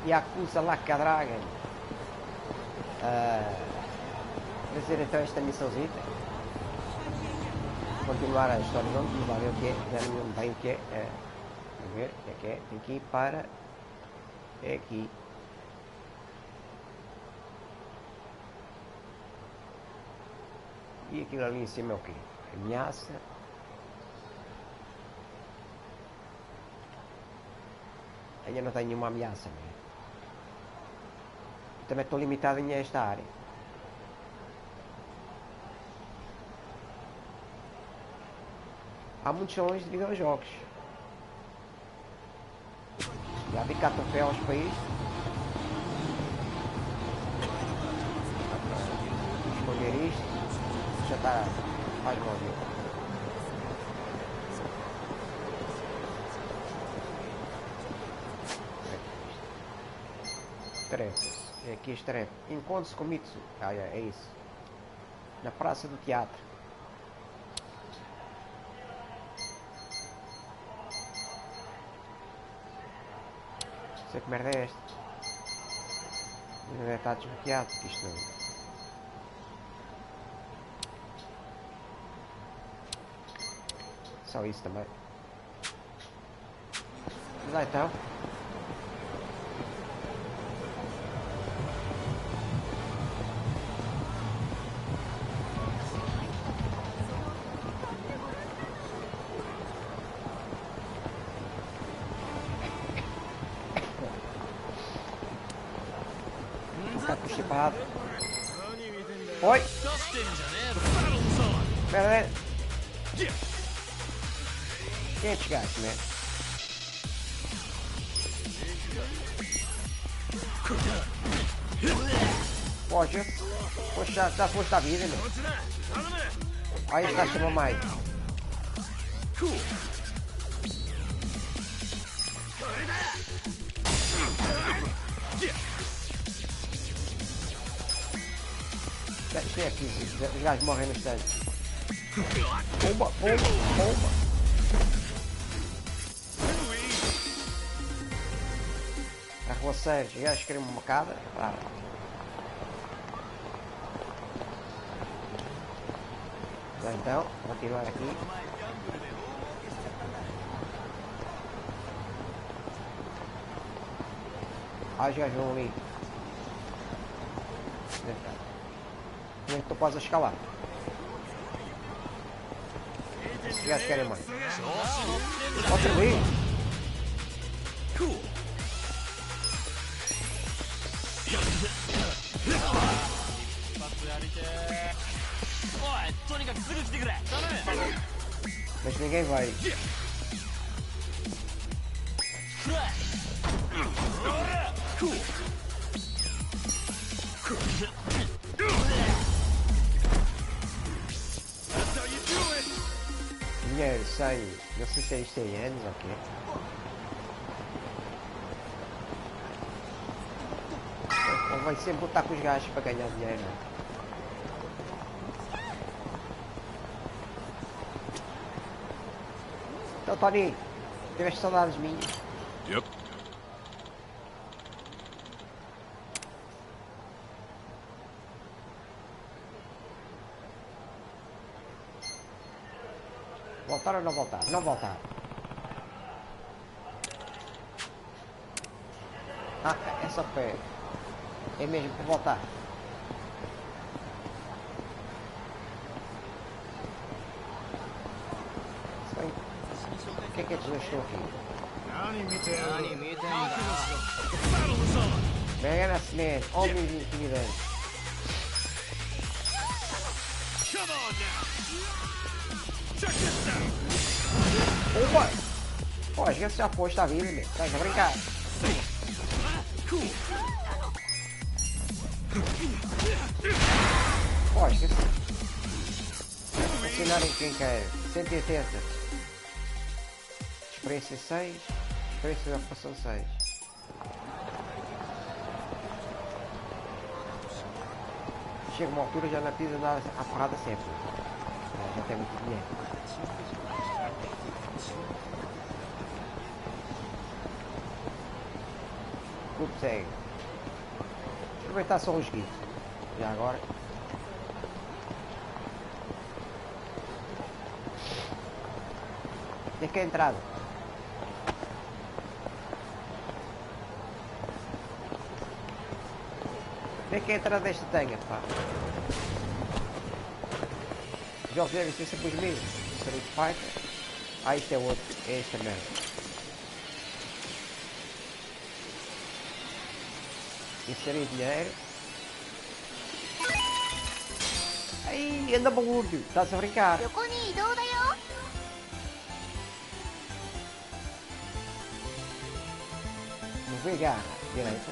Yakuza lá cadraga. Fazer então esta missãozita. Continuar a história, vamos lá ver o que é. Já não lembro bem o que é. Vamos ver o que é. Tem que ir para. É aqui. E aquilo ali em cima é o quê? Ameaça. Ainda não tenho nenhuma ameaça, né? Também estou limitado em esta área. Há muitos salões de videojogos. Já vi cá troféus para isto. Escolher isto. Já está mais móvel. Tarefas. É aqui as tarefas. Encontre-se com Mitsu. É isso. Na praça do teatro. Não sei que merda é esta. Ainda deve estar desbloqueado. Isto não. Só isso também. Vamos lá então. Chipado. Oi! Espera aí. Quem é estes gajos, né? Poxa, já foste à vida, né? Aí está a chamar mais. Isto é aqui, os gajos morrem no instante. Bomba, bomba, bomba. Arruaceiros, os gajos querem uma macada. Claro. Então, vou continuar aqui. Os gajos vão ali. Estou quase a escalar. Os gajos querem mais. Outra vez. Mas ninguém vai. Dinheiro, sangue, não sei se isto tem anos ou quê. Ou vai sempre botar com os gajos para ganhar dinheiro. Então, Tony, tiveste saudades minhas? Yep. Voltar ou não voltar? Não voltar. Ah, é só pé. É mesmo para voltar. O que é que eu estou aqui? Mega-se, man. Homens intimidantes. Opa! Pô, a gente já foste a vida, meu. Tá a brincar. Pô, esqueci. Ensinarem quem quer. 180. Experiência 6. Experiência de ocupação 6. Chega uma altura já não precisa dar a porrada sempre. Já tem muito dinheiro. escudo cego. Aproveitar só os guias. Já agora. E aqui é a entrada. Vê que é a entrada desta tanga, pá. Os jogos devem ser sempre os mesmos. Street Fighter. Ah, isto é outro. É esta merda. Inserir dinheiro. Ai, anda balúrdio. Estás a brincar. Não vê garra. Direita.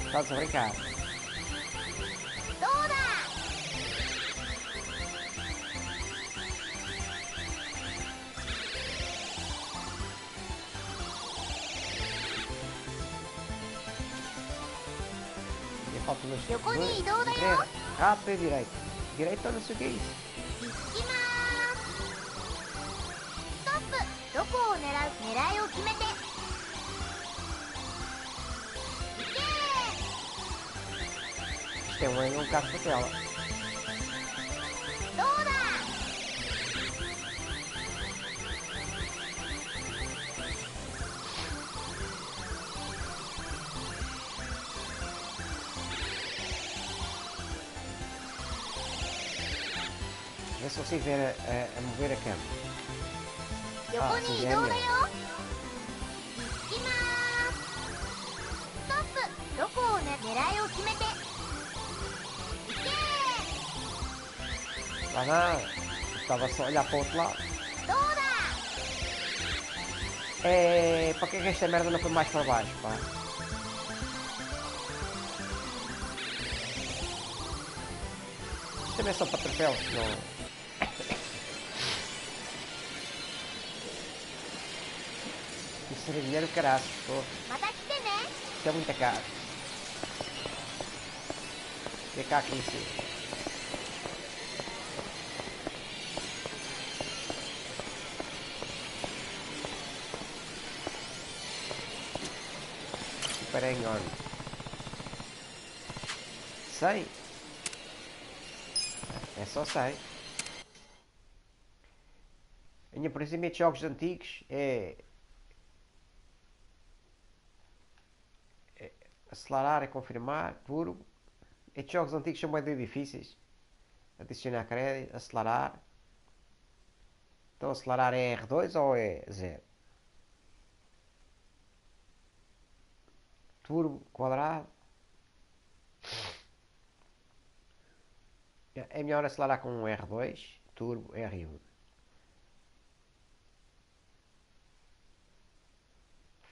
Estás a brincar. Falta nos direita. Rápido e direito. Direito não sei o que é isso. Isto é um caso de tela. Vê se consigo ver a mover a câmera. Ah, sim, é melhor. Lá não, estava só a olhar para o outro lado. É, para que é que esta merda não foi mais para baixo, pá? Isto também é só para troféus, não... Isso era dinheiro caraças, pô. Isto é muito caro. E cá aqui em cima. Super enorme. 100. É só 100. A minha princípio de jogos antigos é acelerar e confirmar, turbo. Estes jogos antigos são bem difíceis. Adicionar crédito, acelerar. Então acelerar é R2 ou é 0? Turbo quadrado. É melhor acelerar com um R2, turbo R1.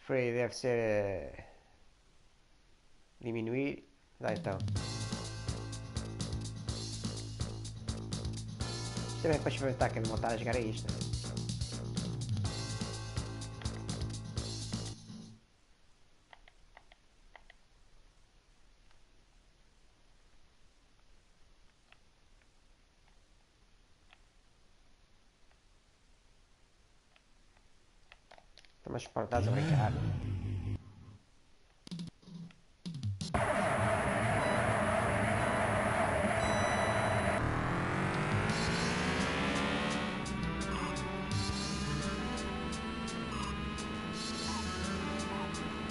Freio deve ser diminuir. Dá então. Isto também é para experimentar que ele montar a jogar a isto. Mas para estás a brincar.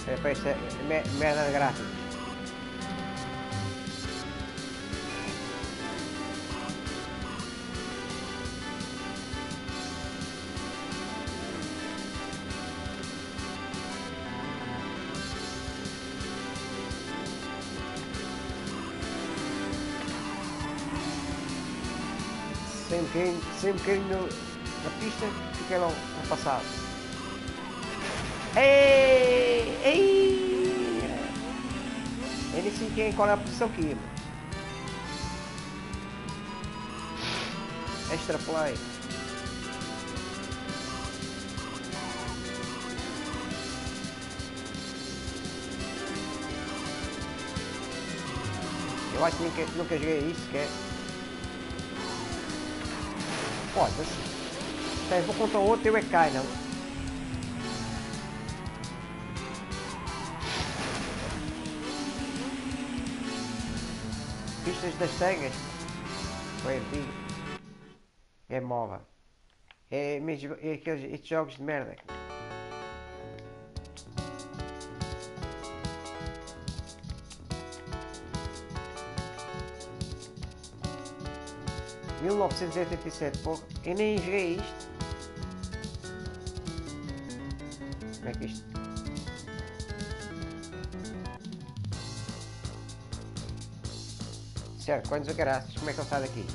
É para esta merda de gráficos. Sem um bocadinho na pista, fiquei logo no passado. Ei! Eu nem sei qual é a posição que ia. Extra play. Eu acho que nunca joguei isso, que é... Foda-se. Vou contra o outro e eu é que cai, não? estas das tangas. Foi antigo. Game over. É mesmo estes jogos de merda. Em 1987, porra, eu nem joguei isto. Como é que isto? Certo, quantos a caraças, como é que ele sai daqui?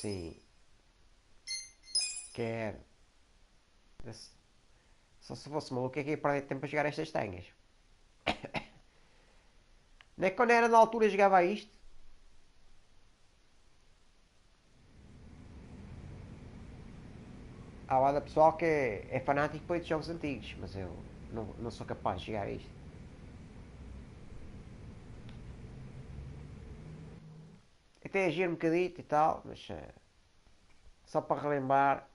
Sim. Quero. Só se fosse maluco é que ia perder tempo a jogar estas tangas. Não é que quando era na altura jogava isto? Há lá da pessoal que é fanático por estes jogos antigos, mas eu não sou capaz de jogar isto. Até agir um bocadito e tal, mas só para relembrar.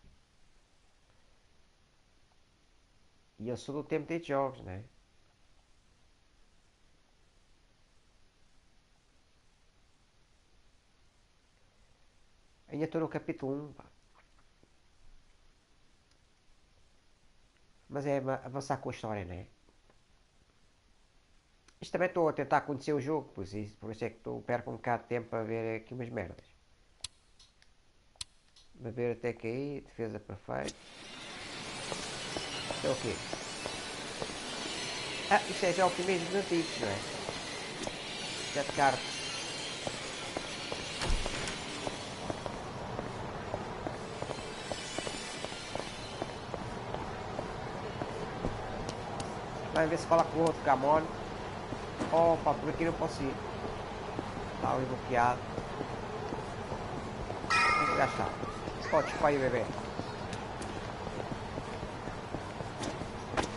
E eu sou do tempo de jogos, não é? Ainda estou no capítulo 1, pá. Mas é avançar com a história, não é? Isto também estou a tentar conhecer o jogo, por isso é que perco um bocado de tempo a ver aqui umas merdas. Beber até cair, defesa perfeita. Isto é o quê? Ah, isto é já o primeiro dos antigos, não é? Já de cartas. Vai ver se fala com o outro Camon. Opa, por aqui não posso ir. Está ali bloqueado. Já está. Pode chupar aí, bebê.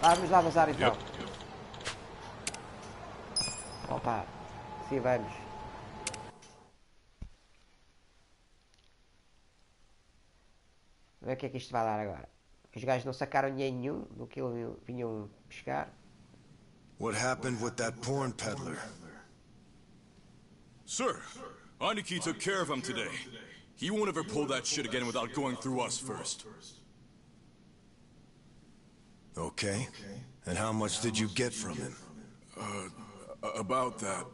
Vamos lá vazar então. Opa, sim, vamos. Vamos ver o que é que isto vai dar agora. Os gajos não sacaram dinheiro nenhum do que vinham buscar. What happened with that porn peddler? Sir, Aniki took care of him today. He won't ever pull that shit again without going through us first. Okay. And how much did you get from him? About that,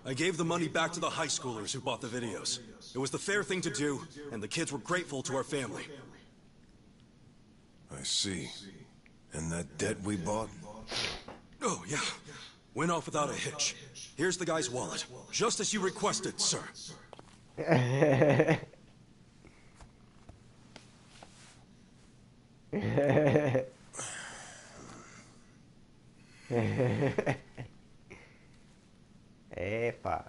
I gave the money back to the high schoolers who bought the videos. It was the fair thing to do, and the kids were grateful to our family. I see. And that debt we bought? Oh, yeah. Went off without a hitch. Here's the guy's wallet. Just as you requested, sir. Epa.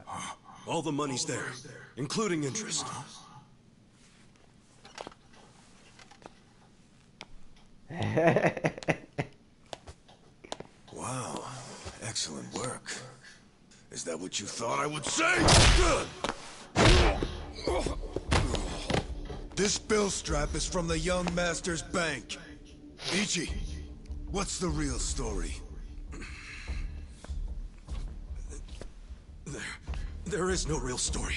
All the money's there, including interest. Wow. Excellent work. Is that what you thought I would say? This bill strap is from the young master's bank. Ichi, what's the real story? There is no real story.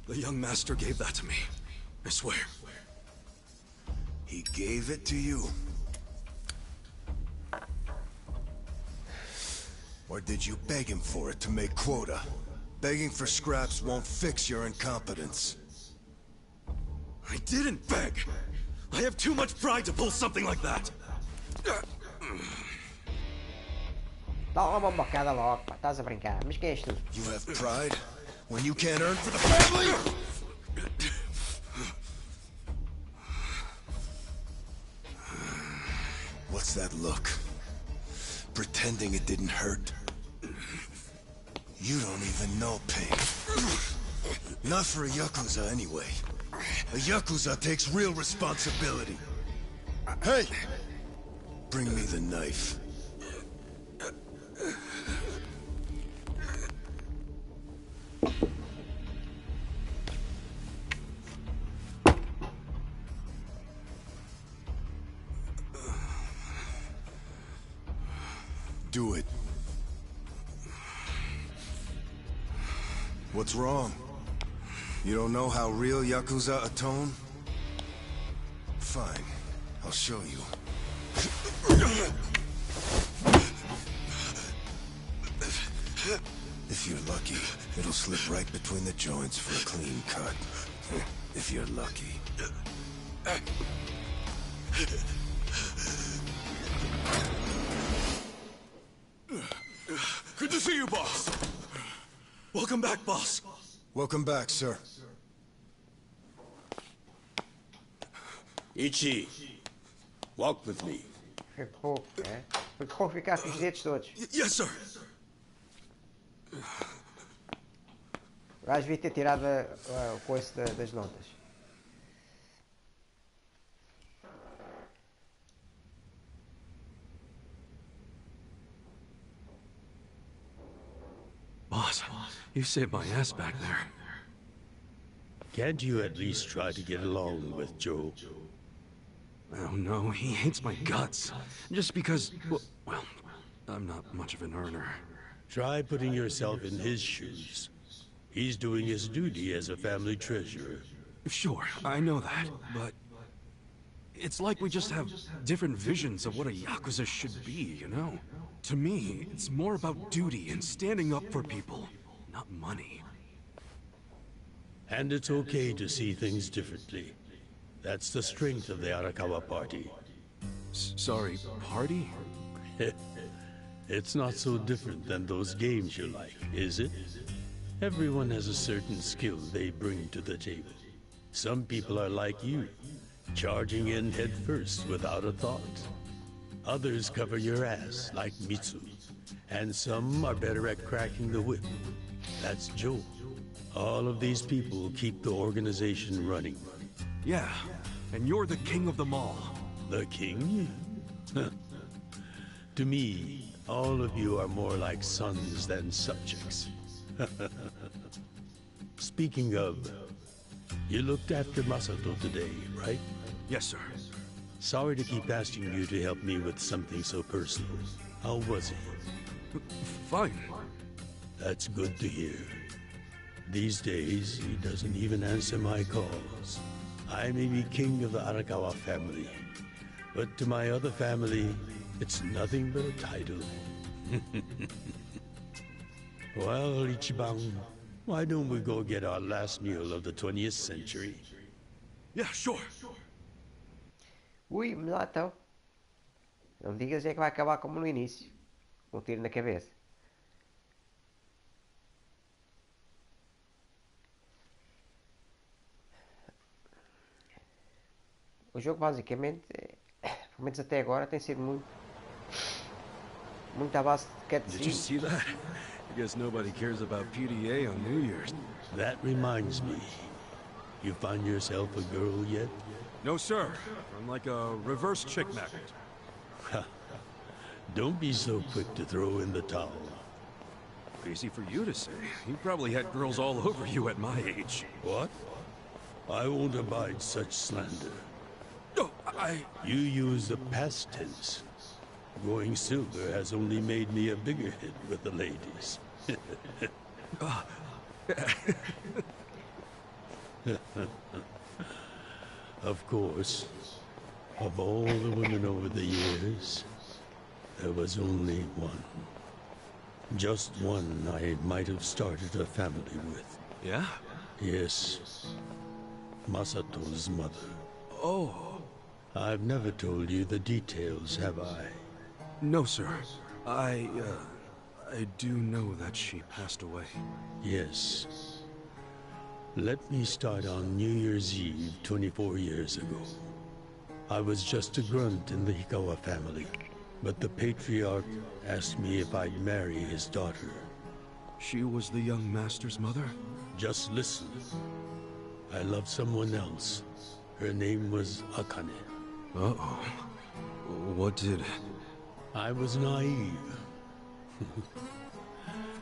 The young master gave that to me. I swear. He gave it to you? Or did you beg him for it to make quota? Begging for scraps won't fix your incompetence. I didn't beg! I have too much pride to pull something like that! Dá uma bocada logo, pá. Estás a brincar. Mas que és tu? You have pride when you can't earn for the family? What's that look? Pretending it didn't hurt? You don't even know pain. Not for a Yakuza anyway. A Yakuza takes real responsibility. Hey! Bring me the knife. Do it. What's wrong? You don't know how real Yakuza atone? Fine. I'll show you. If you're lucky, it'll slip right between the joints for a clean cut. If you're lucky. Good to see you, boss. Welcome back, boss. Welcome back, sir. Ichi, walk with me. Foi pouco, né? Foi pouco ficar com os dedos todos. Yes, sir. O gajo devia ter tirado o coice das notas. Boss, you saved my ass back there. Can't you at least try to get along with Joe? Oh no, he hates my guts. Just because, well, I'm not much of an earner. Try putting yourself in his shoes. He's doing his duty as a family treasurer. Sure, I know that, but it's like we just have different visions of what a Yakuza should be, you know? To me, it's more about duty and standing up for people, not money. And it's okay to see things differently. That's the strength of the Arakawa Party. Sorry, party? It's not so different than those games you like, is it? Everyone has a certain skill they bring to the table. Some people are like you, charging in head first without a thought. Others cover your ass, like Mitsu. And some are better at cracking the whip. That's Joe. All of these people keep the organization running. Yeah, and you're the king of them all. The king? To me, all of you are more like sons than subjects. Speaking of, you looked after Masato today, right? Yes, sir. Sorry to keep asking you to help me with something so personal. How was he? Fine. That's good to hear. These days, he doesn't even answer my calls. I may be king of the Arakawa family, but to my other family, it's nothing but a title. Well, Ichiban, why don't we go get our last meal of the 20th century? Yeah, sure. Ui, me lá então. Não me digas é que vai acabar como no início. Um tiro na cabeça. O jogo basicamente, pelo menos até agora, tem sido muito à base de Did you cutscenes. see that? I guess nobody cares about PDA on New Year's. That reminds me. You find yourself a girl yet? No, sir. I'm like a reverse chick magnet. Don't be so quick to throw in the towel. Easy for you to say. You probably had girls all over you at my age. What? I won't abide such slander. No, You use the past tense. Going silver has only made me a bigger hit with the ladies. Of course, of all the women over the years, there was only one. Just one I might have started a family with. Yeah? Yes, Masato's mother. Oh. I've never told you the details, have I? No, sir. I do know that she passed away. Yes. Let me start on New Year's Eve 24 years ago. I was just a grunt in the Hikawa family, but the patriarch asked me if I'd marry his daughter. She was the young master's mother? Just listen. I loved someone else. Her name was Akane. Uh-oh. What did... I was naive.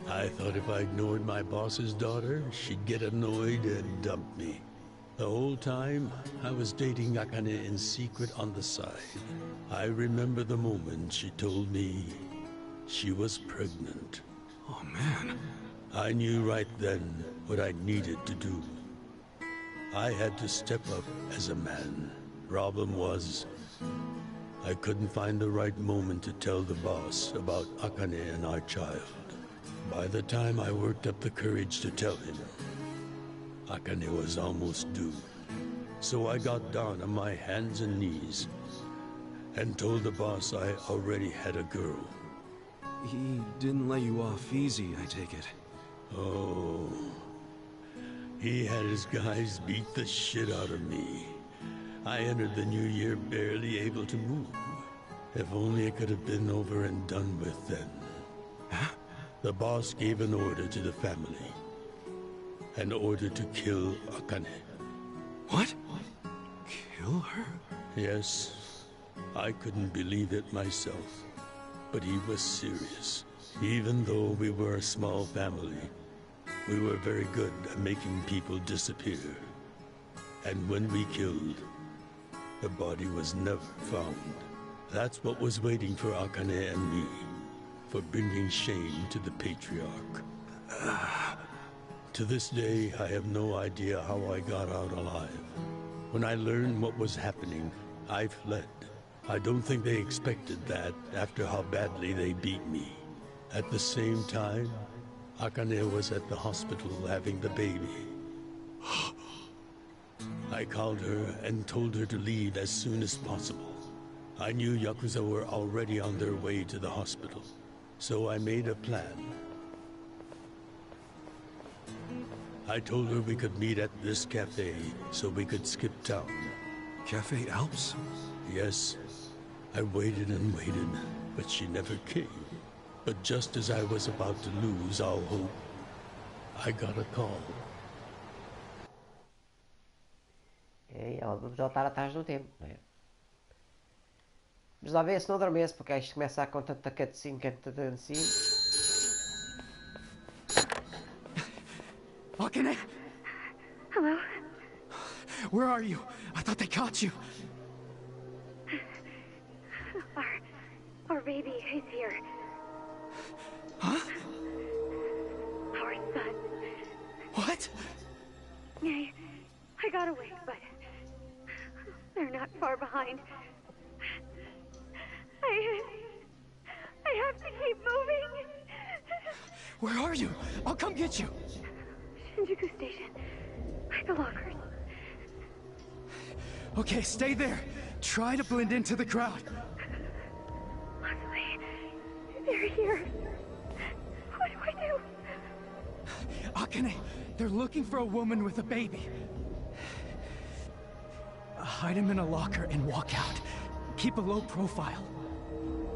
I thought if I ignored my boss's daughter, she'd get annoyed and dump me. The whole time, I was dating Akane in secret on the side. I remember the moment she told me she was pregnant. Oh, man. I knew right then what I needed to do. I had to step up as a man. Problem was, I couldn't find the right moment to tell the boss about Akane and our child. By the time I worked up the courage to tell him, Akane was almost due. So I got down on my hands and knees and told the boss I already had a girl. He didn't let you off easy, I take it. Oh, he had his guys beat the shit out of me. I entered the new year barely able to move. If only it could have been over and done with then. Huh? The boss gave an order to the family. An order to kill Akane. What? Kill her? Yes, I couldn't believe it myself. But he was serious. Even though we were a small family, we were very good at making people disappear. And when we killed, the body was never found. That's what was waiting for Akane and me, for bringing shame to the patriarch. To this day, I have no idea how I got out alive. When I learned what was happening, I fled. I don't think they expected that after how badly they beat me. At the same time, Akane was at the hospital having the baby. I called her and told her to leave as soon as possible. I knew Yakuza were already on their way to the hospital, so I made a plan. I told her we could meet at this cafe so we could skip town. Cafe Alps? Yes, I waited and waited, but she never came. But just as I was about to lose all hope, I got a call. E ela deve já estar atrás do tempo, não é? Mas lá vê se não adormece, porque isto começa a com tanta cutscene, Akane! Hello? Where are you? I thought they caught you. Our baby is here. Huh? Our son. What? I got away, but they're not far behind. I have to keep moving. Where are you? I'll come get you. Shinjuku Station. By the lockers. Okay, stay there. Try to blend into the crowd. Honestly, they're here. What do I do? Akane, they're looking for a woman with a baby. Hide him in a locker and walk out. Keep a low profile.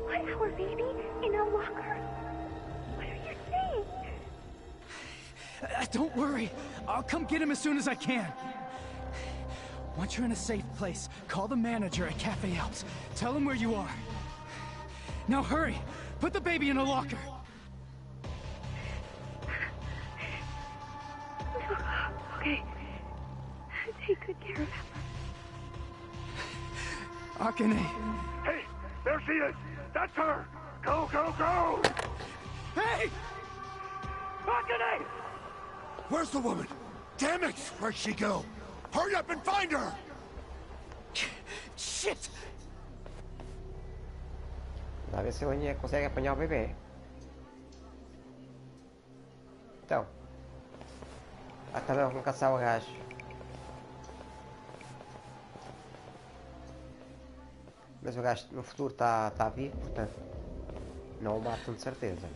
What, our baby in a locker? What are you saying? Don't worry. I'll come get him as soon as I can. Once you're in a safe place, call the manager at Cafe Alps. Tell him where you are. Now hurry! Put the baby in a locker! Okay. Take good care of him. Akane! Hey, there she is! That's her! Go, go, go! Hey! Akane! Where's the woman? Damn it! Where'd she go? Hurry up and find her! Shit! Lá ver se ele consegue apanhar o bebê. Então. Também vamos caçar o gajo. Mas o gajo no futuro está vivo, portanto. Não o matam de certeza.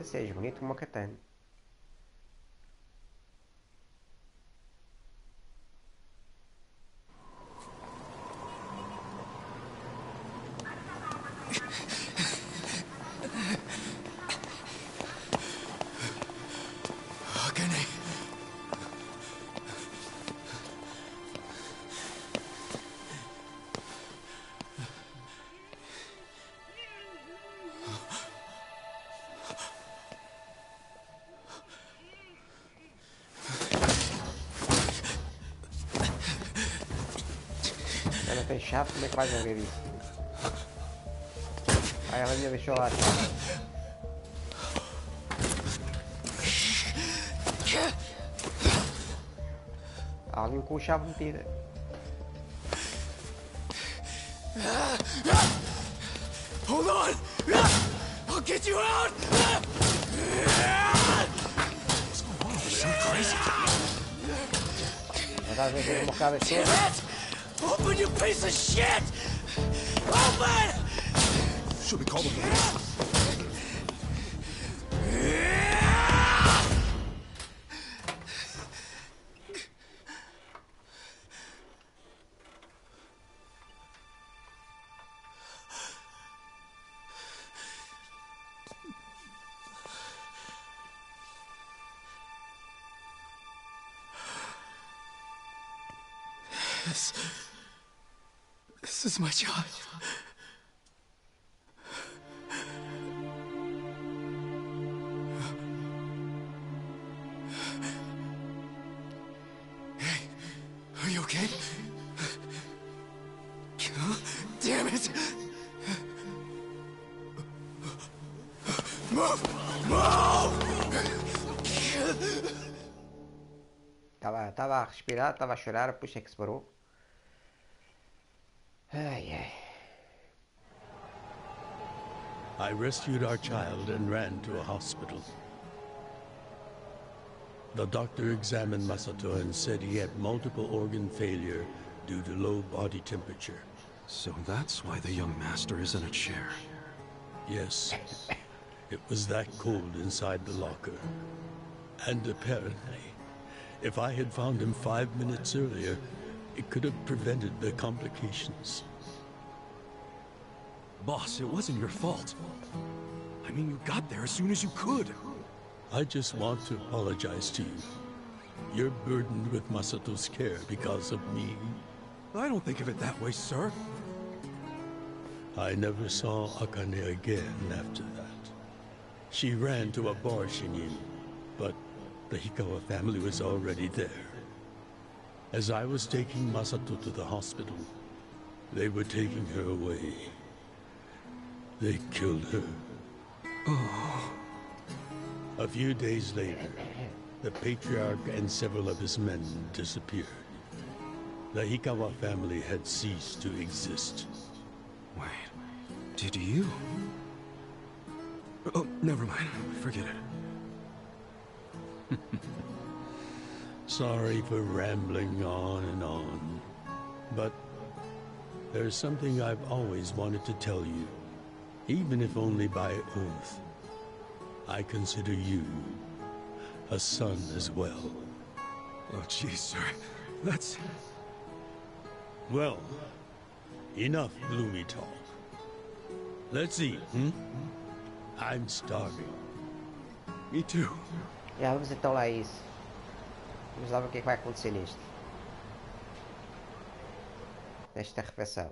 Seja bonito como uma katana. Akane! Ela tem chave, como é que vais ver isso? Aí ela me deixou lá. um com a chave metida. Hold on! I'll get you out! So crazy. Agora vem ver uma bocada de sono. Open, you piece of shit! Open! Should we call the police? This is my child. Hey, are you okay? Damn it! Move! Move! Estava a respirar, estava a chorar, depois é que se parou. Ai, ai. I rescued our child and ran to a hospital. The doctor examined Masato and said he had multiple organ failure due to low body temperature. So that's why the young master is in a chair. Yes, it was that cold inside the locker. And apparently, if I had found him 5 minutes earlier, it could have prevented the complications. Boss, it wasn't your fault. I mean, you got there as soon as you could. I just want to apologize to you. You're burdened with Masato's care because of me. I don't think of it that way, sir. I never saw Akane again after that. She ran to a bar she knew, but the Hikawa family was already there. As I was taking Masato to the hospital, they were taking her away. They killed her. Oh. A few days later, the patriarch and several of his men disappeared. The Hikawa family had ceased to exist. Wait, did you? Oh, never mind. Forget it. Sorry for rambling on and on, but there's something I've always wanted to tell you, even if only by oath. I consider you a son as well. Oh, jeez, sir. That's... Well, enough gloomy talk. Let's eat, I'm starving. Me too. Já, vamos então lá a isso. Vamos lá ver o que é que vai acontecer nisto. Nesta refeição.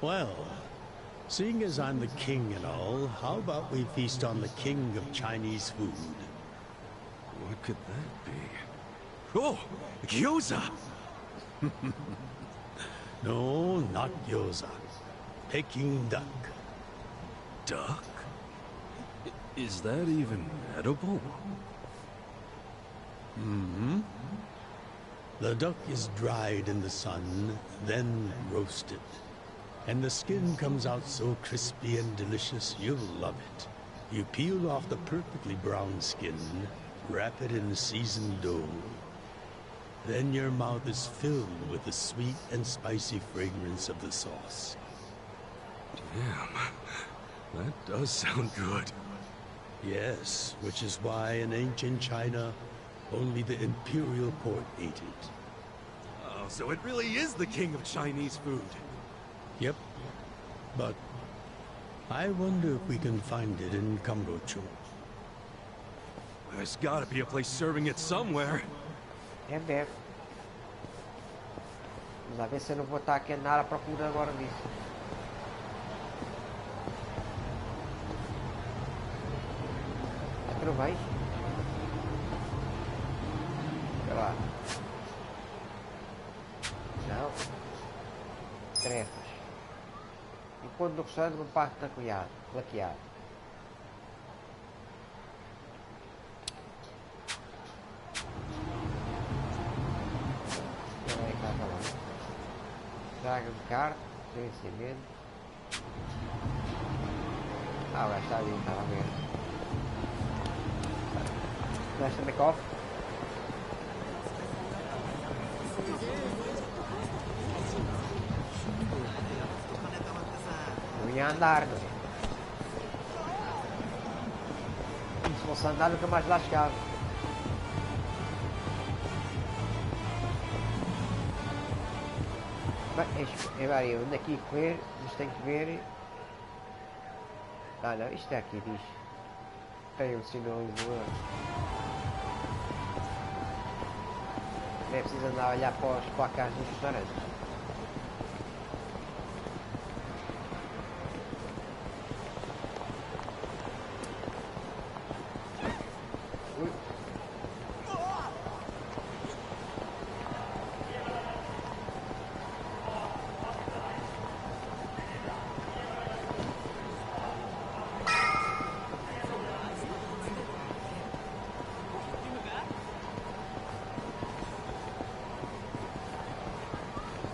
Well, seeing as I'm the king and all, how about we feast on the king of Chinese food? What could that be? Oh! Gyoza! No, not gyoza. Peking duck. Duck? Is that even edible? Mm-hmm. The duck is dried in the sun, then roasted. And the skin comes out so crispy and delicious, you'll love it. You peel off the perfectly brown skin, wrap it in seasoned dough. Then your mouth is filled with the sweet and spicy fragrance of the sauce. Damn, that does sound good. Yes, which is why in ancient China, only the imperial court ate it. Oh, so it really is the king of Chinese food. Yep, but I wonder if we can find it in Kamurocho. There's gotta be a place serving it somewhere. É mesmo. Vamos lá ver se eu não vou estar aqui na área à procura agora disso. outra vez? Espera lá. Não. Tarefas. Enquanto no restaurante um parque laqueado. Traga de carta, gerenciamento. Ah, o gajo está ali, estava a ver. Deixa make off. Eu ia andar, não é? Se fosse andar nunca mais lá chegava. Bem, eu ando aqui a correr, mas tenho que ver. Ah não, isto é aqui, diz. Tem um sinalizador. Não é preciso andar a olhar para os placares dos restaurantes.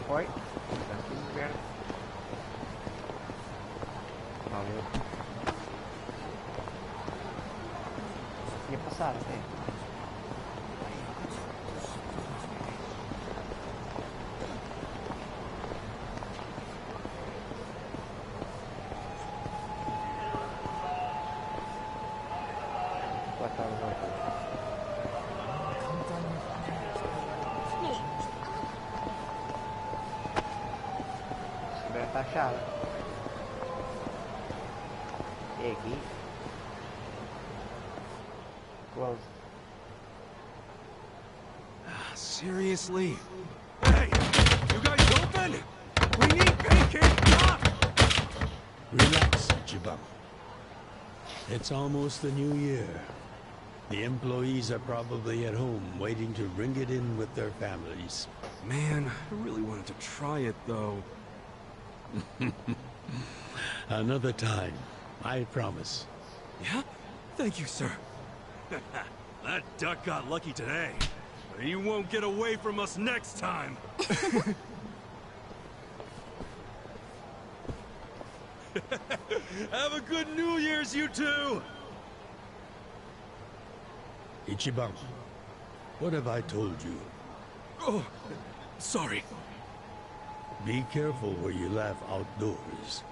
Foi? Está tudo perto. Valeu. Ia passar até. Está achada. E aqui. Close. Seriously? Hey, you guys open? We need pancake. Relax, Jibam. It's almost the new year. The employees are probably at home waiting to ring it in with their families. Man, I really wanted to try it though. Another time, I promise. Yeah? Thank you, sir. That duck got lucky today, but he won't get away from us next time. Have a good New Year's, you two! Ichiban, what have I told you? Oh, sorry. Be careful where you laugh outdoors.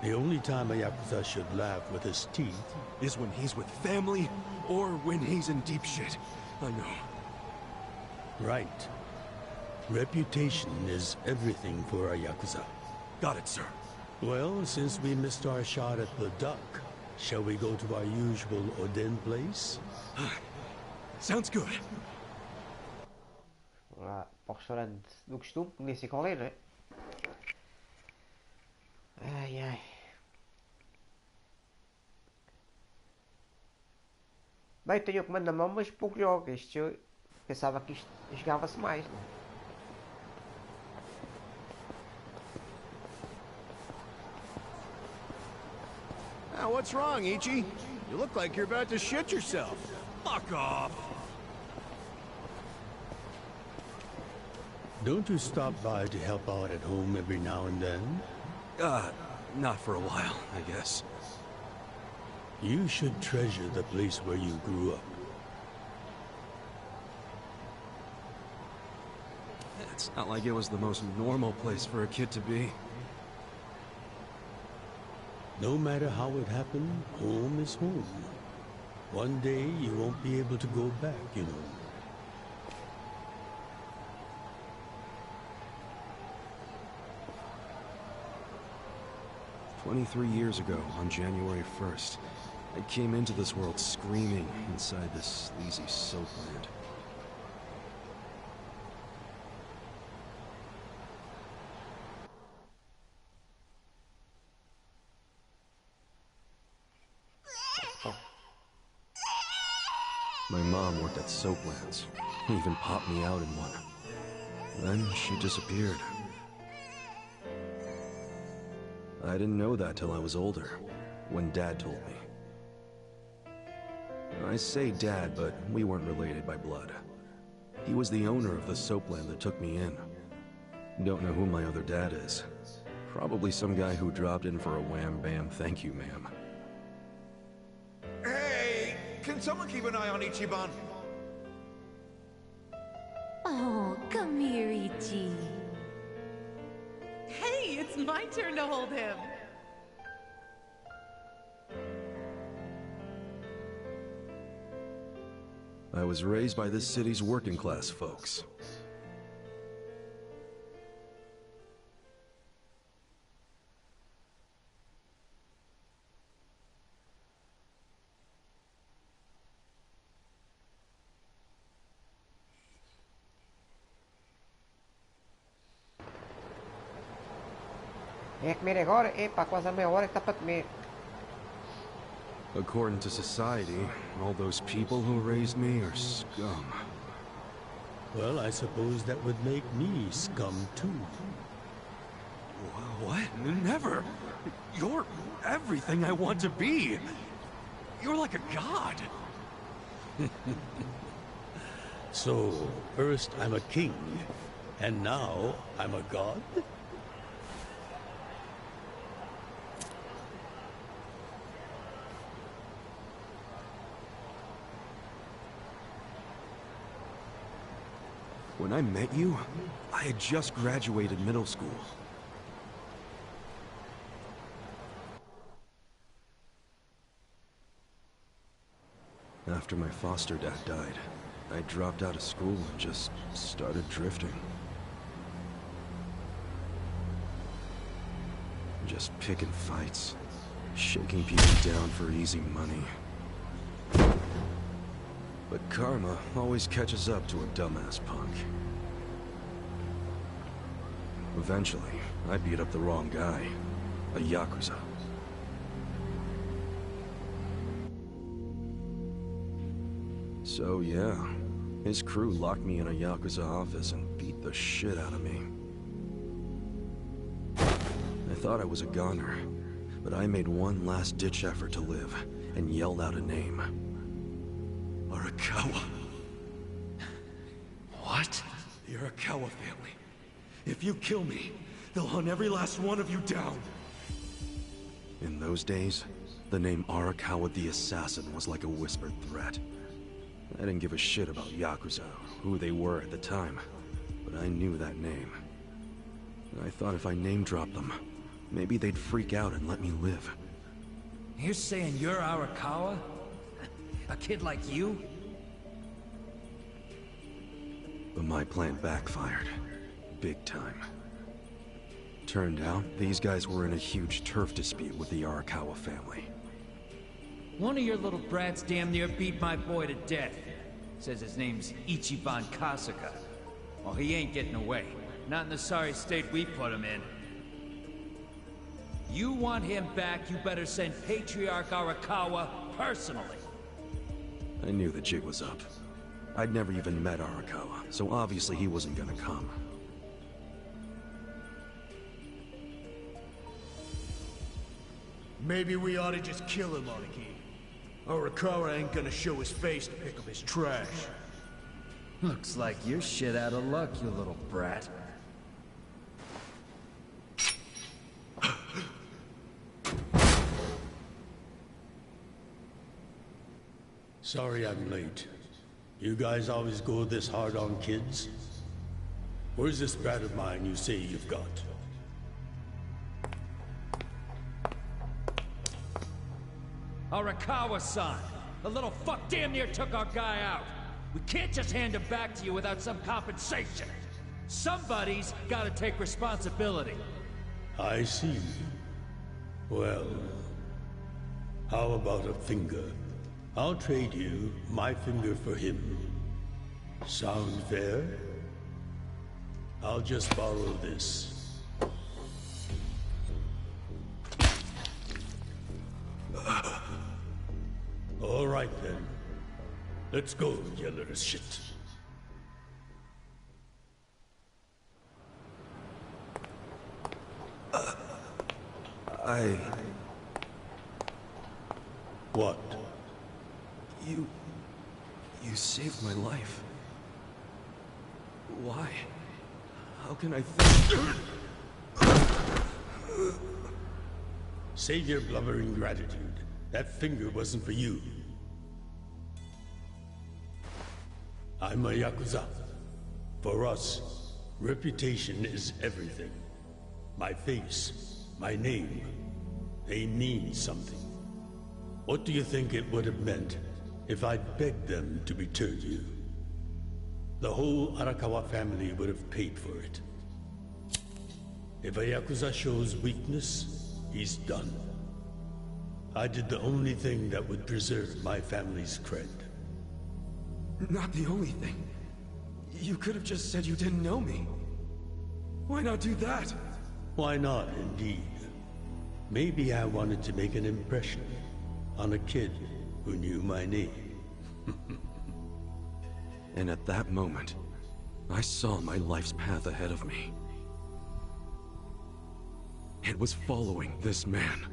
The only time a Yakuza should laugh with his teeth is when he's with family or when he's in deep shit. I know. Right. Reputation is everything for a Yakuza. Got it, sir. Well, since we missed our shot at the duck, shall we go to our usual Oden place? Sounds good. Lá para o restaurante do costume, nem sei qual é, não é? Ai ai. Bem, tenho o comando na mão, mas pouco jogo. Isto eu pensava que isto jogava-se mais, não é? What's wrong, Ichi? You look like you're about to shit yourself. Fuck off! Don't you stop by to help out at home every now and then? Not for a while, I guess. You should treasure the place where you grew up. It's not like it was the most normal place for a kid to be. No matter how it happened, home is home. One day you won't be able to go back, you know. "23 years ago, on January 1st, I came into this world screaming inside this sleazy soapland. My mom worked at Soaplands. Even popped me out in one. Then she disappeared. I didn't know that till I was older, when Dad told me. I say Dad, but we weren't related by blood. He was the owner of the soapland that took me in. Don't know who my other dad is. Probably some guy who dropped in for a wham-bam thank you, ma'am. Hey! Can someone keep an eye on Ichiban? Oh, come here, Ichi. Hey, it's my turn to hold him. I was raised by this city's working class folks. É comer agora? Epá, quase a meia hora que está para comer. According to society, all those people who raised me are scum. Well, I suppose that would make me scum too. What? Never! You're everything I want to be! You're like a god! So, first I'm a king, and now I'm a god? When I met you, I had just graduated middle school. After my foster dad died, I dropped out of school and just started drifting. Just picking fights, shaking people down for easy money. But karma always catches up to a dumbass punk. Eventually, I beat up the wrong guy, a Yakuza. So yeah, his crew locked me in a Yakuza office and beat the shit out of me. I thought I was a goner, but I made one last-ditch effort to live and yelled out a name. Arakawa. What? The Arakawa family. If you kill me, they'll hunt every last one of you down. In those days, the name Arakawa the Assassin was like a whispered threat. I didn't give a shit about Yakuza, who they were at the time, but I knew that name. I thought if I name-dropped them, maybe they'd freak out and let me live. You're saying you're Arakawa? A kid like you? But my plan backfired. Big time. Turned out, these guys were in a huge turf dispute with the Arakawa family. One of your little brats damn near beat my boy to death. Says his name's Ichiban Kasuga. Well, he ain't getting away. Not in the sorry state we put him in. You want him back, you better send Patriarch Arakawa personally. I knew the jig was up. I'd never even met Arakawa, so obviously he wasn't gonna come. Maybe we ought to just kill him, Aniki. Arakawa ain't gonna show his face to pick up his trash. Looks like you're shit out of luck, you little brat. Sorry I'm late. You guys always go this hard on kids? Where's this brat of mine you say you've got? Arakawa-san! The little fuck damn near took our guy out! We can't just hand him back to you without some compensation! Somebody's gotta take responsibility! I see. Well, how about a finger? I'll trade you my finger for him. Sound fair? I'll just borrow this. All right then. Let's go, you little shit. What? You saved my life. Why? How can I Save your blubbering gratitude. That finger wasn't for you. I'm a Yakuza. For us, reputation is everything. My face, my name, they mean something. What do you think it would have meant if I'd begged them to return you? The whole Arakawa family would have paid for it. If a Yakuza shows weakness, he's done. I did the only thing that would preserve my family's cred. Not the only thing. You could have just said you didn't know me. Why not do that? Why not, indeed? Maybe I wanted to make an impression on a kid who knew my name. And at that moment, I saw my life's path ahead of me. It was following this man.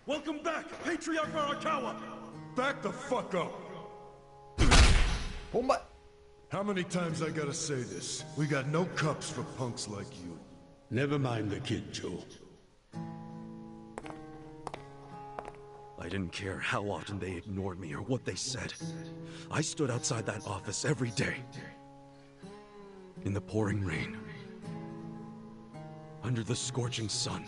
Welcome back, Patriarch Arakawa! Back the fuck up! Pumba! How many times I gotta say this? We got no cups for punks like you. Never mind the kid, Joe. I didn't care how often they ignored me or what they said. I stood outside that office every day. In the pouring rain. Under the scorching sun.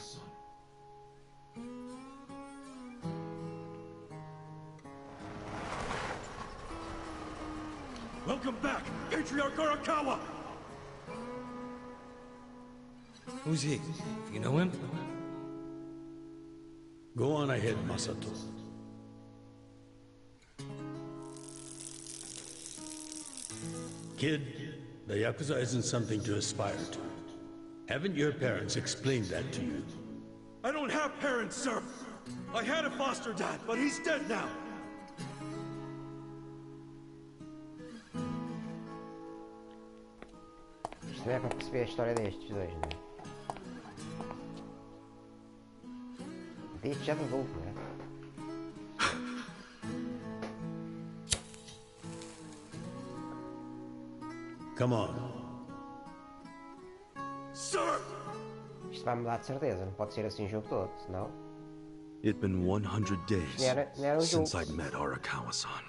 Welcome back, Patriarch Arakawa! Who's he? You know him? Go on ahead, Masato. Kid, the Yakuza isn't something to aspire to. Haven't your parents explained that to you? I don't have parents, sir! I had a foster dad, but he's dead now! Isto é para perceber a história destes dois, não é? Deste já de adulto, não é? Come on. Sir! Isto vai mudar de certeza, não pode ser assim o jogo todo, senão... It'd been 100 days since I'd met Arakawa-san.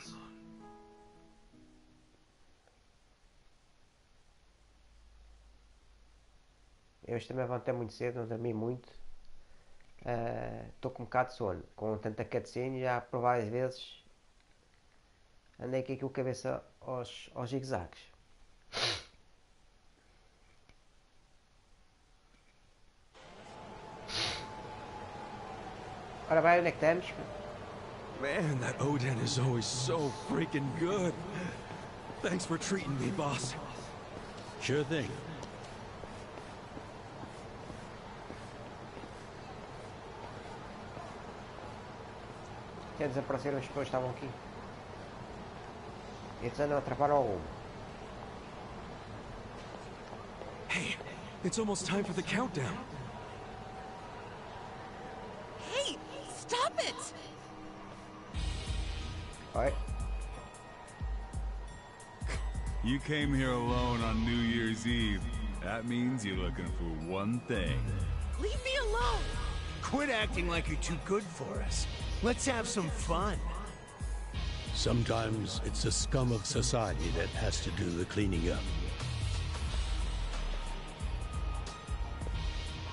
Eu hoje também levantei muito cedo, não dormi muito. Estou com um bocado de sono. Com tanta cutscene, já por várias vezes andei aqui com a cabeça aos zigue-zagues. Ora bem, onde é que estamos? Man, that Oden is always so freaking good. Thanks for treating me, boss. Sure thing. Já desapareceram as pessoas que estavam aqui. Eles andam a atrapalhar algum. Hey, it's almost time for the countdown. Hey, stop it! Alright. You came here alone on New Year's Eve. That means you're looking for one thing. Leave me alone! Quit acting like you're too good for us. Let's have some fun. Sometimes it's the scum of society that has to do the cleaning up.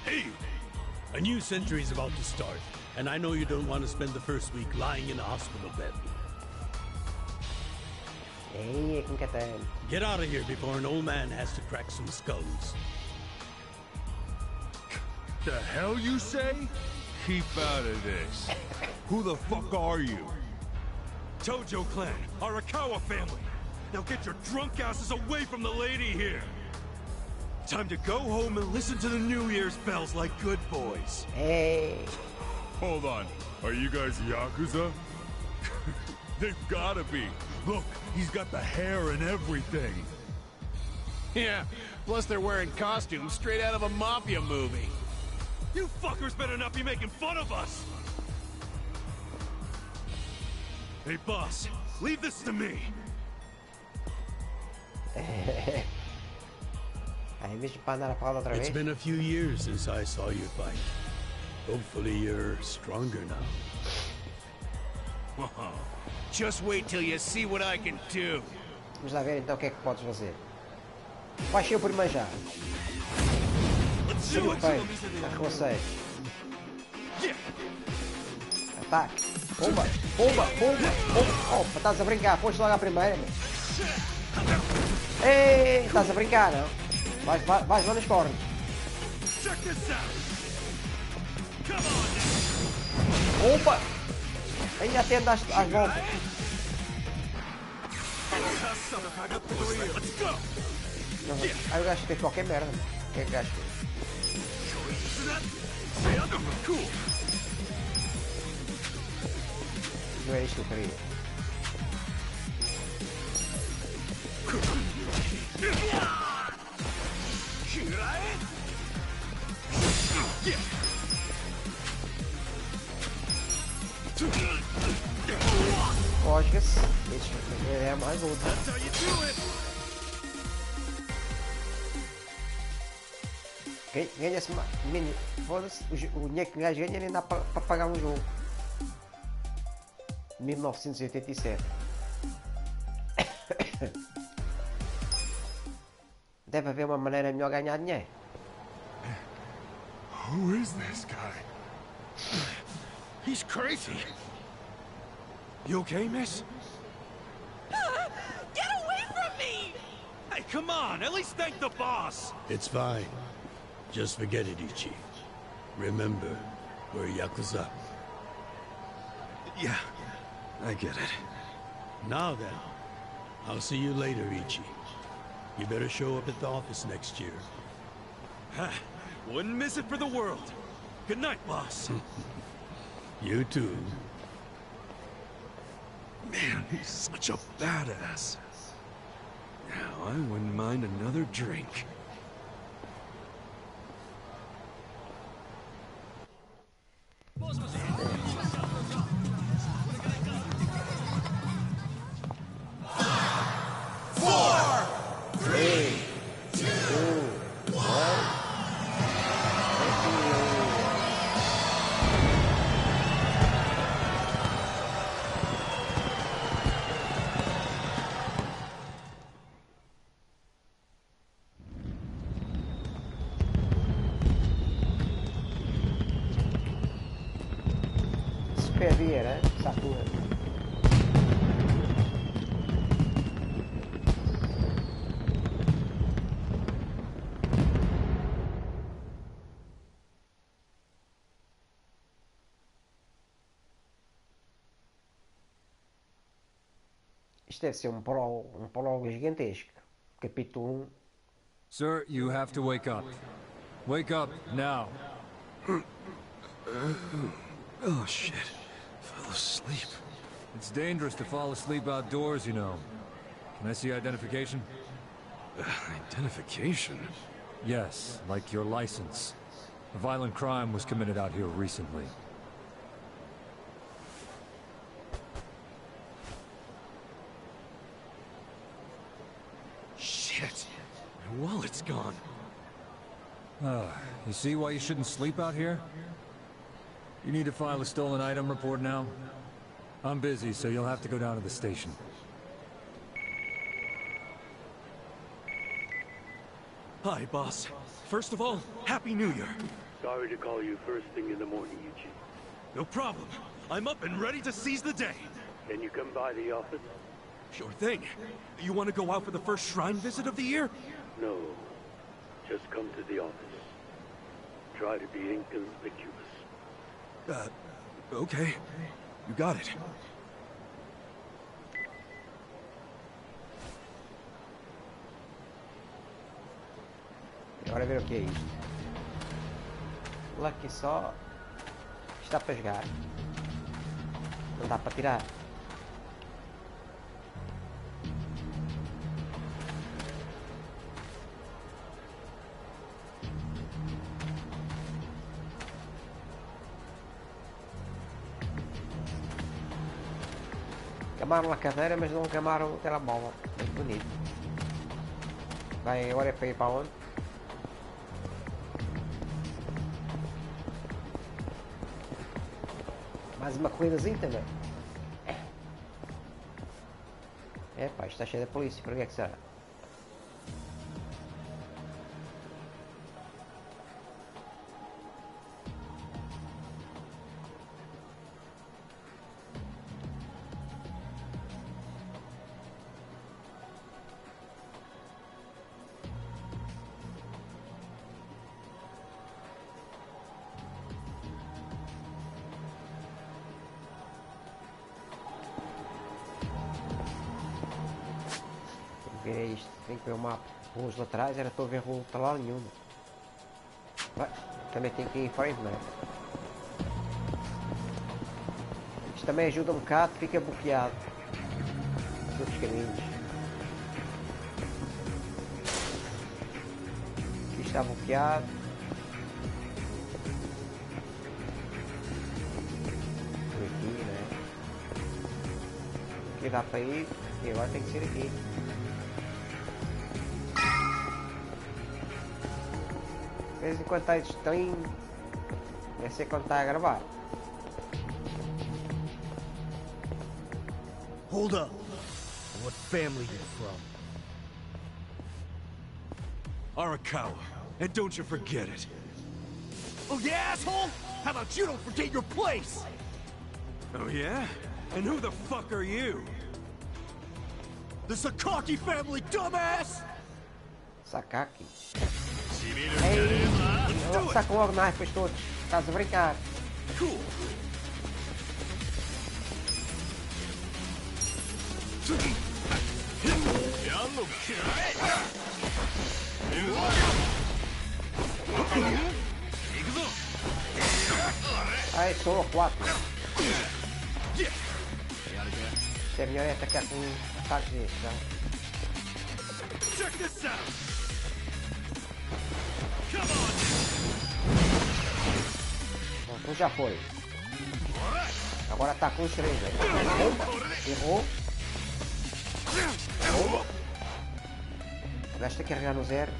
Hey! A new century's about to start, and I know you don't want to spend the first week lying in a hospital bed. Hey, com catano. Get out of here before an old man has to crack some skulls. The hell you say? Keep out of this. Who the fuck are you? Tojo clan, Arakawa family. Now get your drunk asses away from the lady here. Time to go home and listen to the New Year's bells like good boys. Hey. Hold on. Are you guys Yakuza? They've gotta be. Look, he's got the hair and everything. Yeah, plus they're wearing costumes straight out of a mafia movie. You fuckers better not be making fun of us! Hey, boss, leave this to me. It's been a few years since I saw you fight. Hopefully you're stronger now. Just wait till you see what I can do. Vamos lá ver então o que é que podes fazer. Vais ser o primeiro já. Sim, bem, arroceiro. Ataque. Pumba, pumba, pumba, pumba. Opa, estás a brincar, foste logo à primeira. Ei, estás a brincar, não? Vais lá nos cornos. Opa! Ainda até andaste às voltas. Aí o gajo fez qualquer merda. O que é que o gajo fez? Não é isto que eu queria. Costas, é mais outro. Ganha-se mais. Foda-se, o dinheiro que o gajo ganha nem dá para pagar um jogo. 1987. Deve haver uma maneira melhor de ganhar dinheiro. Who is this guy? He's crazy. You okay, miss? Get away from me! Hey, come on! At least thank the boss! It's fine. Just forget it, Ichi. Remember, we're Yakuza. Yeah, I get it. Now then, I'll see you later, Ichi. You better show up at the office next year. Wouldn't miss it for the world. Good night, boss. You too. Man, he's such a badass. Now, I wouldn't mind another drink. Superior, Saturno. Isto deve ser um prólogo gigantesco. Capítulo 1. Sir, you have to wake up. Wake up now. Oh shit. Fell asleep. It's dangerous to fall asleep outdoors, you know. Can I see identification? Identification? Yes, like your license. A violent crime was committed out here recently. Shit. My wallet's gone. You see why you shouldn't sleep out here? You need to file a stolen item report now? I'm busy, so you'll have to go down to the station. Hi, boss. First of all, Happy New Year. Sorry to call you first thing in the morning, Yuji. No problem. I'm up and ready to seize the day. Can you come by the office? Sure thing. You want to go out for the first shrine visit of the year? No. Just come to the office. Try to be inconspicuous. Okay. You got it. Bora ver o que é isto. Lucky só. Está para jogar. Não dá para tirar. Queimaram a cadeira, mas não queimaram o telemóvel. Muito bonito. Bem, agora é para ir para onde? Mais uma corridazinha também. É pá, isto está cheio de polícia. Para que é que será? Ver isto, tem que ver o mapa. Ruas laterais, era para ver rua lateral nenhuma. Mas, também tem que ir em frente, não é? Isto também ajuda um bocado, fica bloqueado. Todos os caminhos. Isto está bloqueado. Por aqui, não é? Aqui dá para ir, e agora tem que ser aqui. De vez em quando está estranho, deve ser quando está a gravar. Hold up. What family you from? Arakawa, and don't you forget it. Oh yeah, asshole? How about you don't forget your place? Oh yeah? And who the fuck are you? The Sakaki family, dumbass! Sakaki? Ei, Let's sacam logo naipes todos. Estás a brincar. Cool. Ai, sou 4. Isto é melhor é atacar com ataques destes, tá? Check this out. Bom, já foi. Agora está com os 3, velho. Errou. Errou. Gasta a carregar no 0.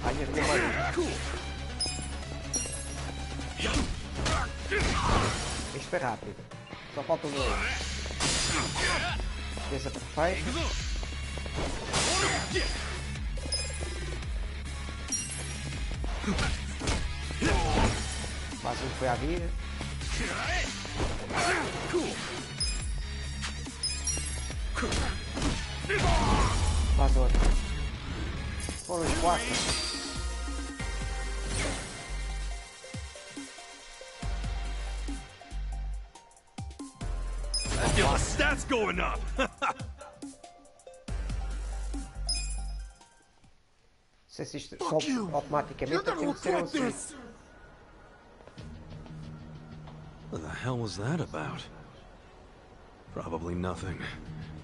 Ai, minha mãe. Isto foi rápido. Só falta um 2. Defesa perfeita. Mais um foi à vida. Mais outro. Foram os 4. Your stats going up. Se isto sobe automaticamente, tem que ser assim. What the hell was that about? Probably nothing.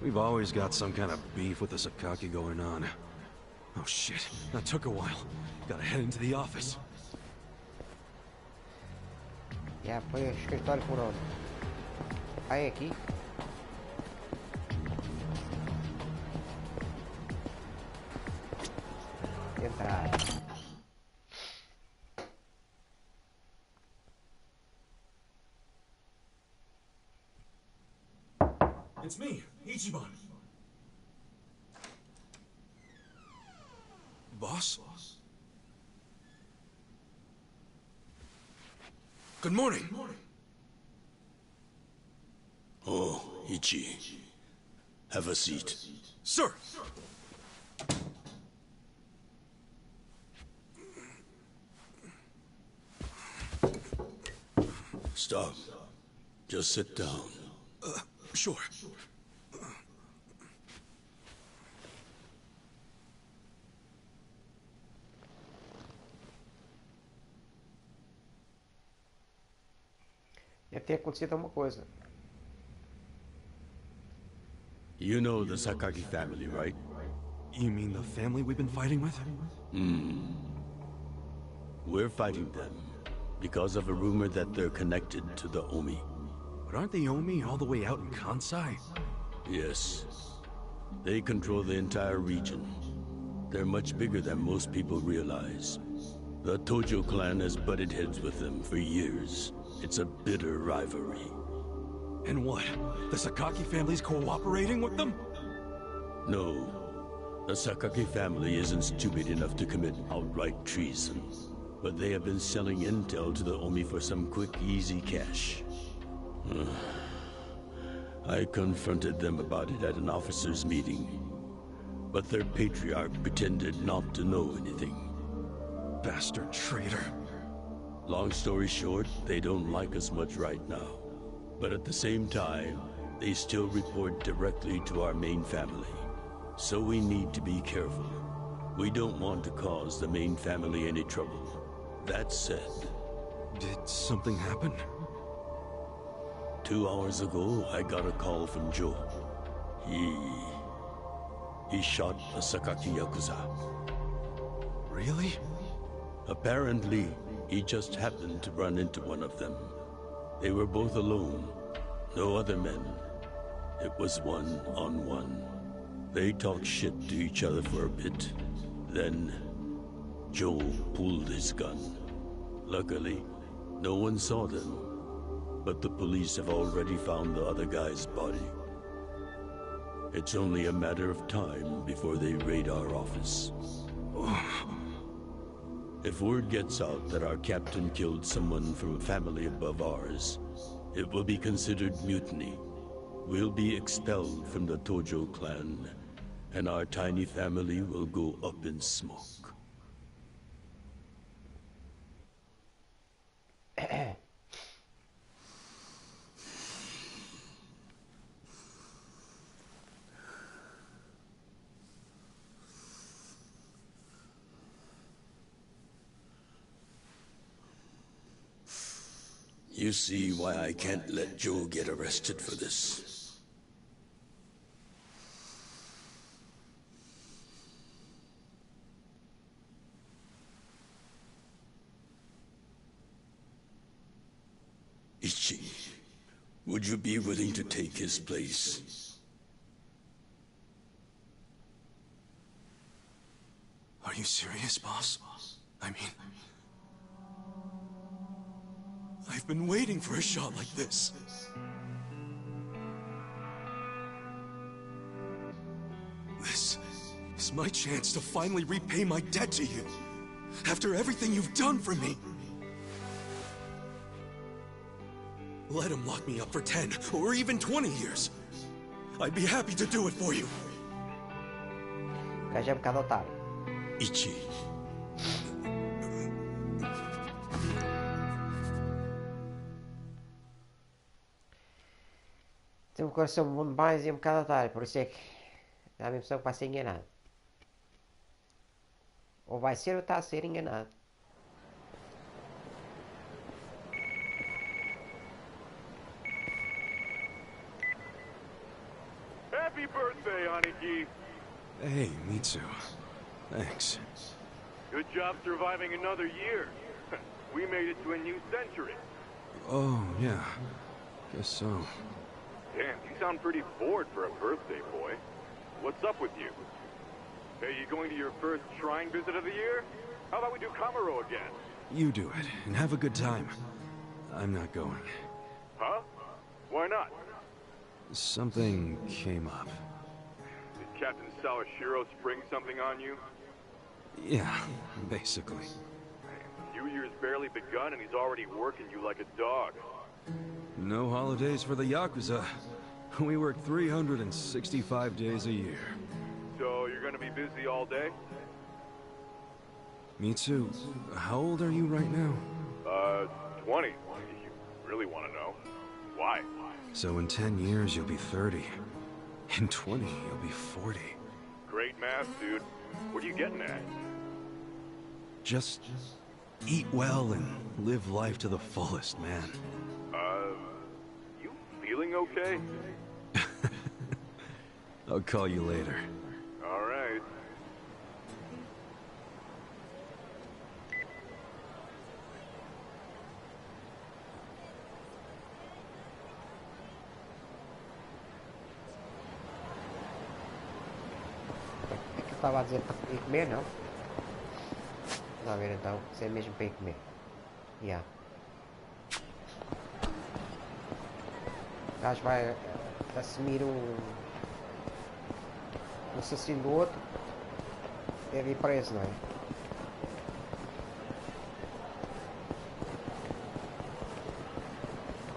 We've always got some kind of beef with the Sakaki going on. Oh shit, that took a while. Gotta head into the office. Já foi o escritório por onde? Ah, é aqui? Entrar. It's me, Ichiban. Boss? Good morning. Oh, Ichi. Have a seat. Sir! Stop. Just sit down. Sure. ter acontecido alguma coisa. You know the Sakaki family, right? You mean the family we've been fighting with? We're fighting them because of a rumor that they're connected to the Omi. But aren't the Omi all the way out in Kansai? Yes. They control the entire region. They're much bigger than most people realize. The Tojo clan has butted heads with them for years. It's a bitter rivalry. And what? The Sakaki family's cooperating with them? No. The Sakaki family isn't stupid enough to commit outright treason. But they have been selling intel to the Omi for some quick, easy cash. I confronted them about it at an officers' meeting. But their patriarch pretended not to know anything. Bastard traitor. Long story short, they don't like us much right now. But at the same time, they still report directly to our main family. So we need to be careful. We don't want to cause the main family any trouble. That said... Did something happen? 2 hours ago, I got a call from Joe. He shot a Sakaki Yakuza. Really? Apparently, he just happened to run into one of them. They were both alone. No other men. It was one-on-one. They talked shit to each other for a bit. Then, Joe pulled his gun. Luckily, no one saw them. But the police have already found the other guy's body. It's only a matter of time before they raid our office. If word gets out that our captain killed someone from a family above ours, it will be considered mutiny. We'll be expelled from the Tojo clan, and our tiny family will go up in smoke. You see why I can't let Joe get arrested for this. Ichi, would you be willing to take his place? Are you serious, boss? I mean... I've been waiting for a shot like this. This is my chance to finally repay my debt to you. After everything you've done for me. Let him lock me up for 10 or even 20 years. I'd be happy to do it for you. Já é um bocado otário. Ichi. Tem um coração bom demais e é um bocado otário, por isso é que dá a impressão que vai ser enganado. Ou vai ser ou está a ser enganado. Happy birthday, Aniki. Hey, Mitsu. Thanks. Good job surviving another year. We made it to a new century. Oh, yeah. Guess so. Damn, you sound pretty bored for a birthday boy. What's up with you? Hey, you going to your first shrine visit of the year? How about we do Kamaro again? You do it, and have a good time. I'm not going. Huh? Why not? Something came up. Did Captain Sawashiro spring something on you? Yeah, basically. New Year's barely begun and he's already working you like a dog. No holidays for the Yakuza. We work 365 days a year. So you're gonna be busy all day? Mitsu, how old are you right now? 20. You really want to know. Why? So in 10 years you'll be 30. In 20 you'll be 40. Great math, dude. What are you getting at? Just eat well and live life to the fullest, man. feeling okay? I'll call you later. All right. É que eu estava a dizer para ir comer, não? Vamos lá ver então, se é mesmo para ir comer. Yeah. O gajo vai assumir um assassino do outro. Deve ir preso, não é?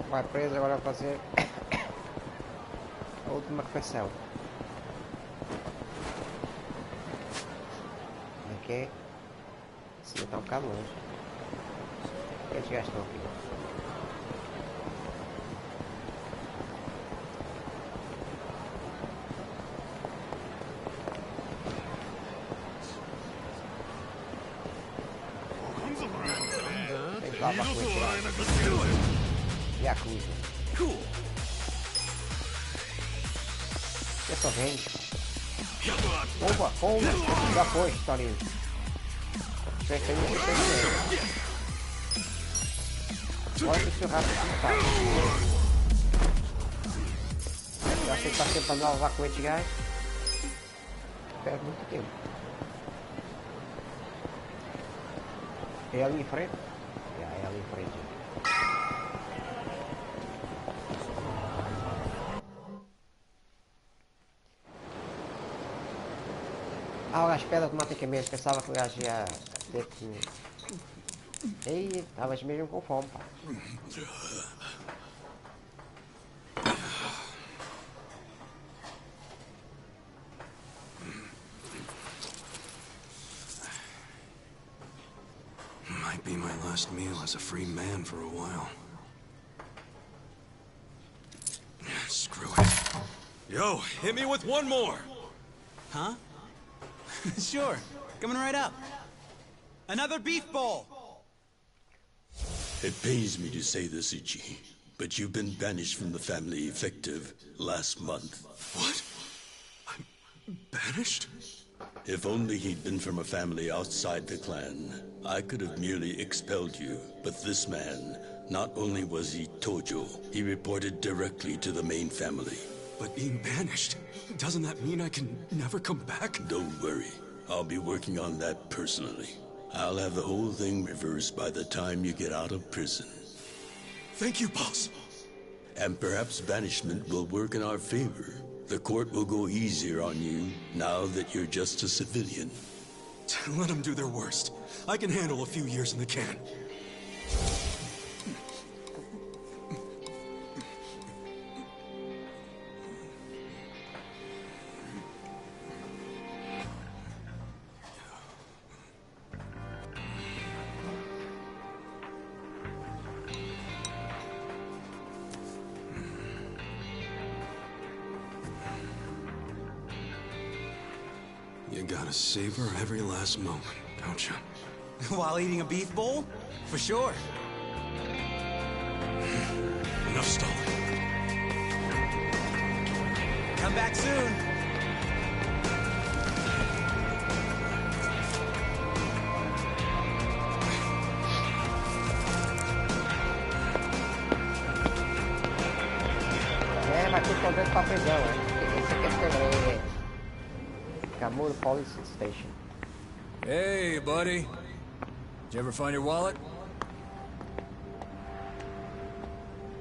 Vai preso, agora vai fazer a última refeição. Aqui é? Sim, está um bocado longe. Eles gastam aqui. Yakuza. Cool. É só vem. Opa, opa, já foi, Toninho. Você tem que ter dinheiro. Olha que seu rápido que faz. Já sei que está sempre andando a levar com estes gajos. Perde muito tempo. É ali em frente? É ali em frente. Ah, o gajo pede automaticamente. Pensava que o gajo ia ter que... Ei, estavas mesmo com fome, pá. Might be my last meal as a free man for a while. Screw it. Yo, hit me with one more! Huh? Sure. Coming right up. Another beef bowl! It pains me to say this, Ichi, but you've been banished from the family effective last month. What? I'm banished? If only he'd been from a family outside the clan, I could have merely expelled you. But this man, not only was he Tojo, he reported directly to the main family. But being banished, doesn't that mean I can never come back? Don't worry. I'll be working on that personally. I'll have the whole thing reversed by the time you get out of prison. Thank you, boss. And perhaps banishment will work in our favor. The court will go easier on you now that you're just a civilian. Let them do their worst. I can handle a few years in the can. You gotta savor every last moment, don't you? While eating a beef bowl? For sure. Enough stalling. Come back soon. É, mas tu tá dentro pra prisão, hein? Esse aqui é segredo. Canal Police Station. Hey, buddy. Did you ever find your wallet?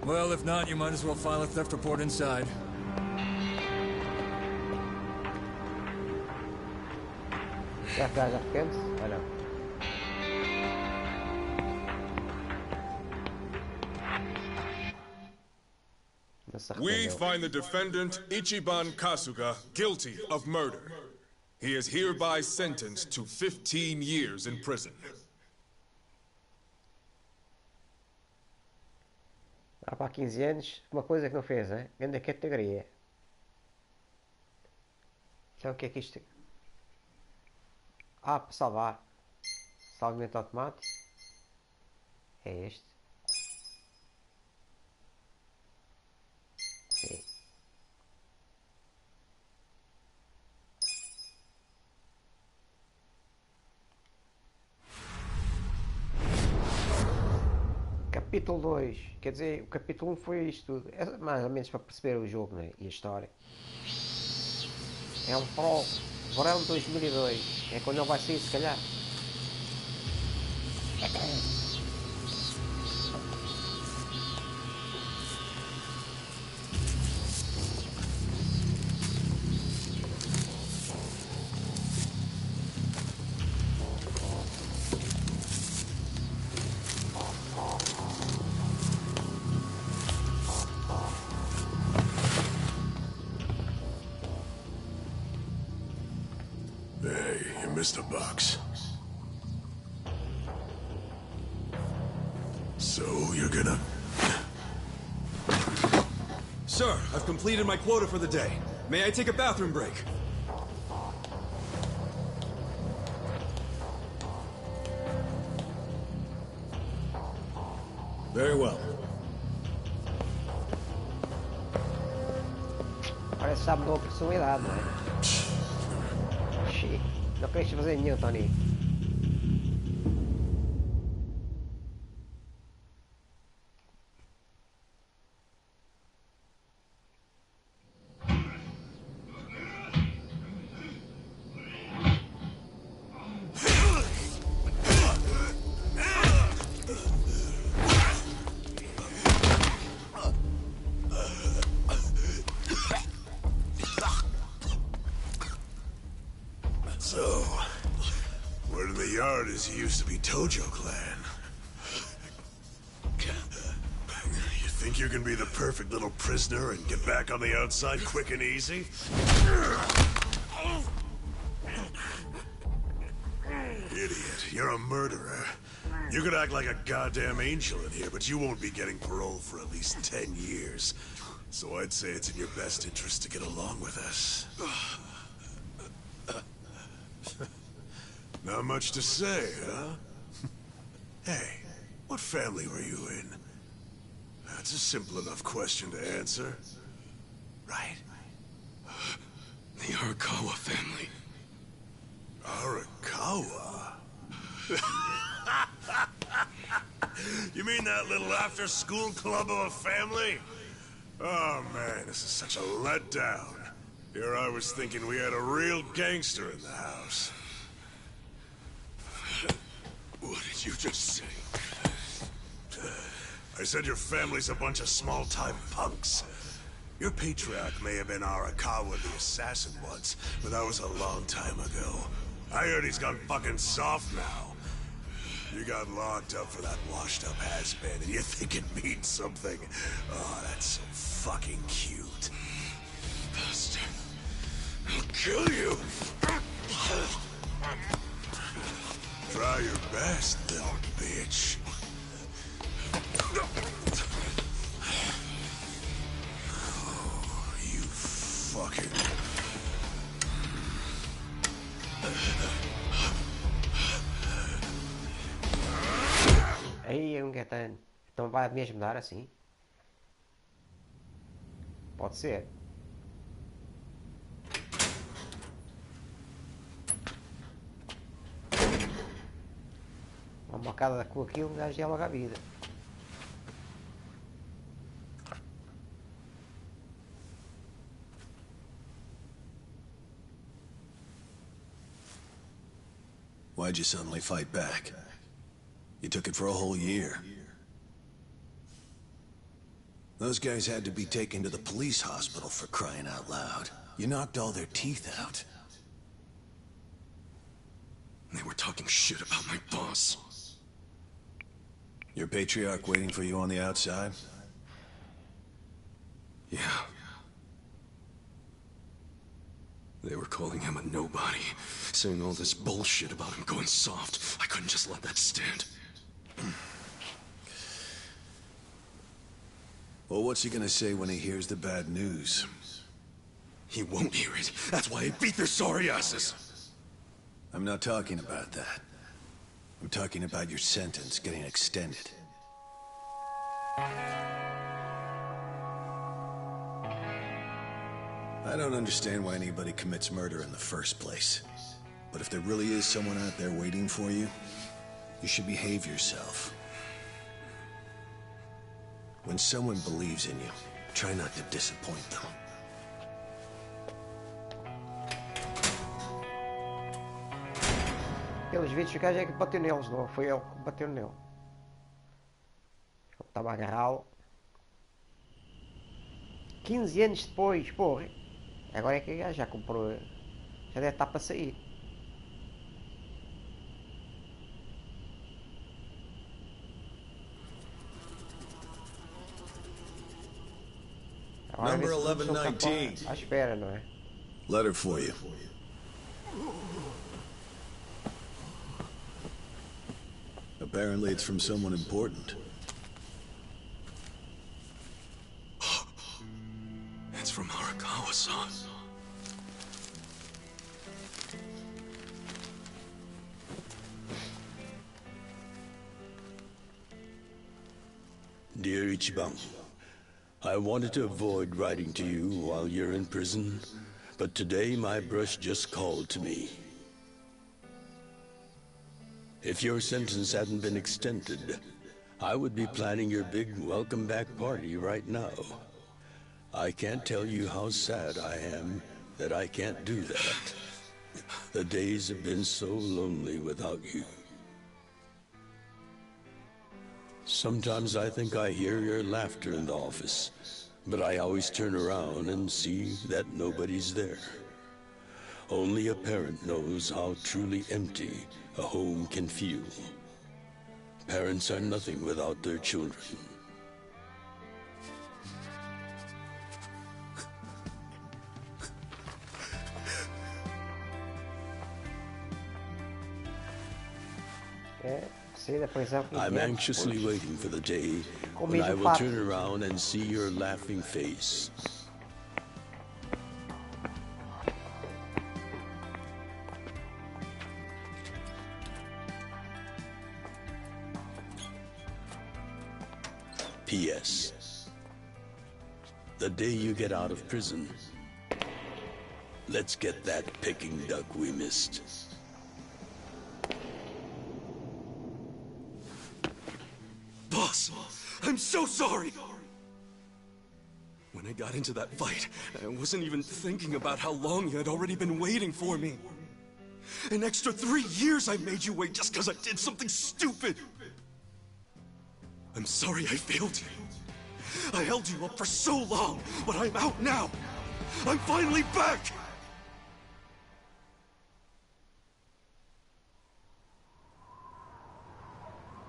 Well, if not, you might as well file a theft report inside. Será que já ficamos? Ou não? We find the defendant, Ichiban Kasuga, guilty of murder. He is hereby sentenced to 15 years in prison. Há para 15 anos, uma coisa que não fez, hein? Grande categoria. Então o que é que isto... Ah, para salvar. Salvamento automático. É este. capítulo 2, quer dizer, o capítulo 1 foi isto tudo. É mais ou menos para perceber o jogo, né? E a história. É um pro verão 2002. É quando ele vai sair, se calhar. Hey, you missed a box. So, you're gonna... Sir, I've completed my quota for the day. May I take a bathroom break? Very well. Parece que já mudou a personalidade, não é? Não queres fazer nenhum, Tony. So, where in the yard is used to be Tojo Clan? You think you can be the perfect little prisoner and get back on the outside quick and easy? Idiot, you're a murderer. You could act like a goddamn angel in here, but you won't be getting parole for at least 10 years. So I'd say it's in your best interest to get along with us. Not much to say, huh? Hey, what family were you in? That's a simple enough question to answer. Right? The Arakawa family. Arakawa? You mean that little after-school club of a family? Oh man, this is such a letdown. Here I was thinking we had a real gangster in the house. What did you just say? I said your family's a bunch of small-time punks. Your patriarch may have been Arakawa the assassin once, but that was a long time ago. I heard he's gone fucking soft now. You got locked up for that washed-up has-been, and you think it means something. Oh, that's so fucking cute. Bastard. I'll kill you. Try your best, little bitch. Oh, you fucking... Aí, um gatano. Então vai mesmo dar assim? Pode ser. Uma bocada com aquilo, já é logo a vida. Why'd you suddenly fight back? You took it for a whole year. Those guys had to be taken to the police hospital for crying out loud. You knocked all their teeth out. They were talking shit about my boss. Your patriarch waiting for you on the outside? Yeah. They were calling him a nobody, saying all this bullshit about him going soft. I couldn't just let that stand. Well, what's he gonna say when he hears the bad news? He won't hear it. That's why I beat their sorry asses. I'm not talking about that. I'm talking about your sentence getting extended. I don't understand why anybody commits murder in the first place. But if there really is someone out there waiting for you, you should behave yourself. When someone believes in you, try not to disappoint them. Pelos vídeos, o gajo é que bateu neles, não foi ele que bateu nele. Ele estava a agarrá-lo. 15 anos depois, porra. Agora é que o gajo já comprou. Já deve estar para sair. Agora Number 1119. À espera, não é? Letter for you. Apparently it's from someone important. It's from Arakawa-san. Dear Ichiban, I wanted to avoid writing to you while you're in prison, but today my brush just called to me. If your sentence hadn't been extended, I would be planning your big welcome back party right now. I can't tell you how sad I am that I can't do that. The days have been so lonely without you. Sometimes I think I hear your laughter in the office, but I always turn around and see that nobody's there. Only a parent knows how truly empty a home can feel. Parents are nothing without their children. I'm anxiously waiting for the day when I will turn around and see your laughing face. P.S. The day you get out of prison, let's get that Peking duck we missed. Boss, I'm so sorry! When I got into that fight, I wasn't even thinking about how long you had already been waiting for me. An extra 3 years I made you wait just because I did something stupid! I'm sorry I failed you. I held you up for so long, but I'm out now! I'm finally back!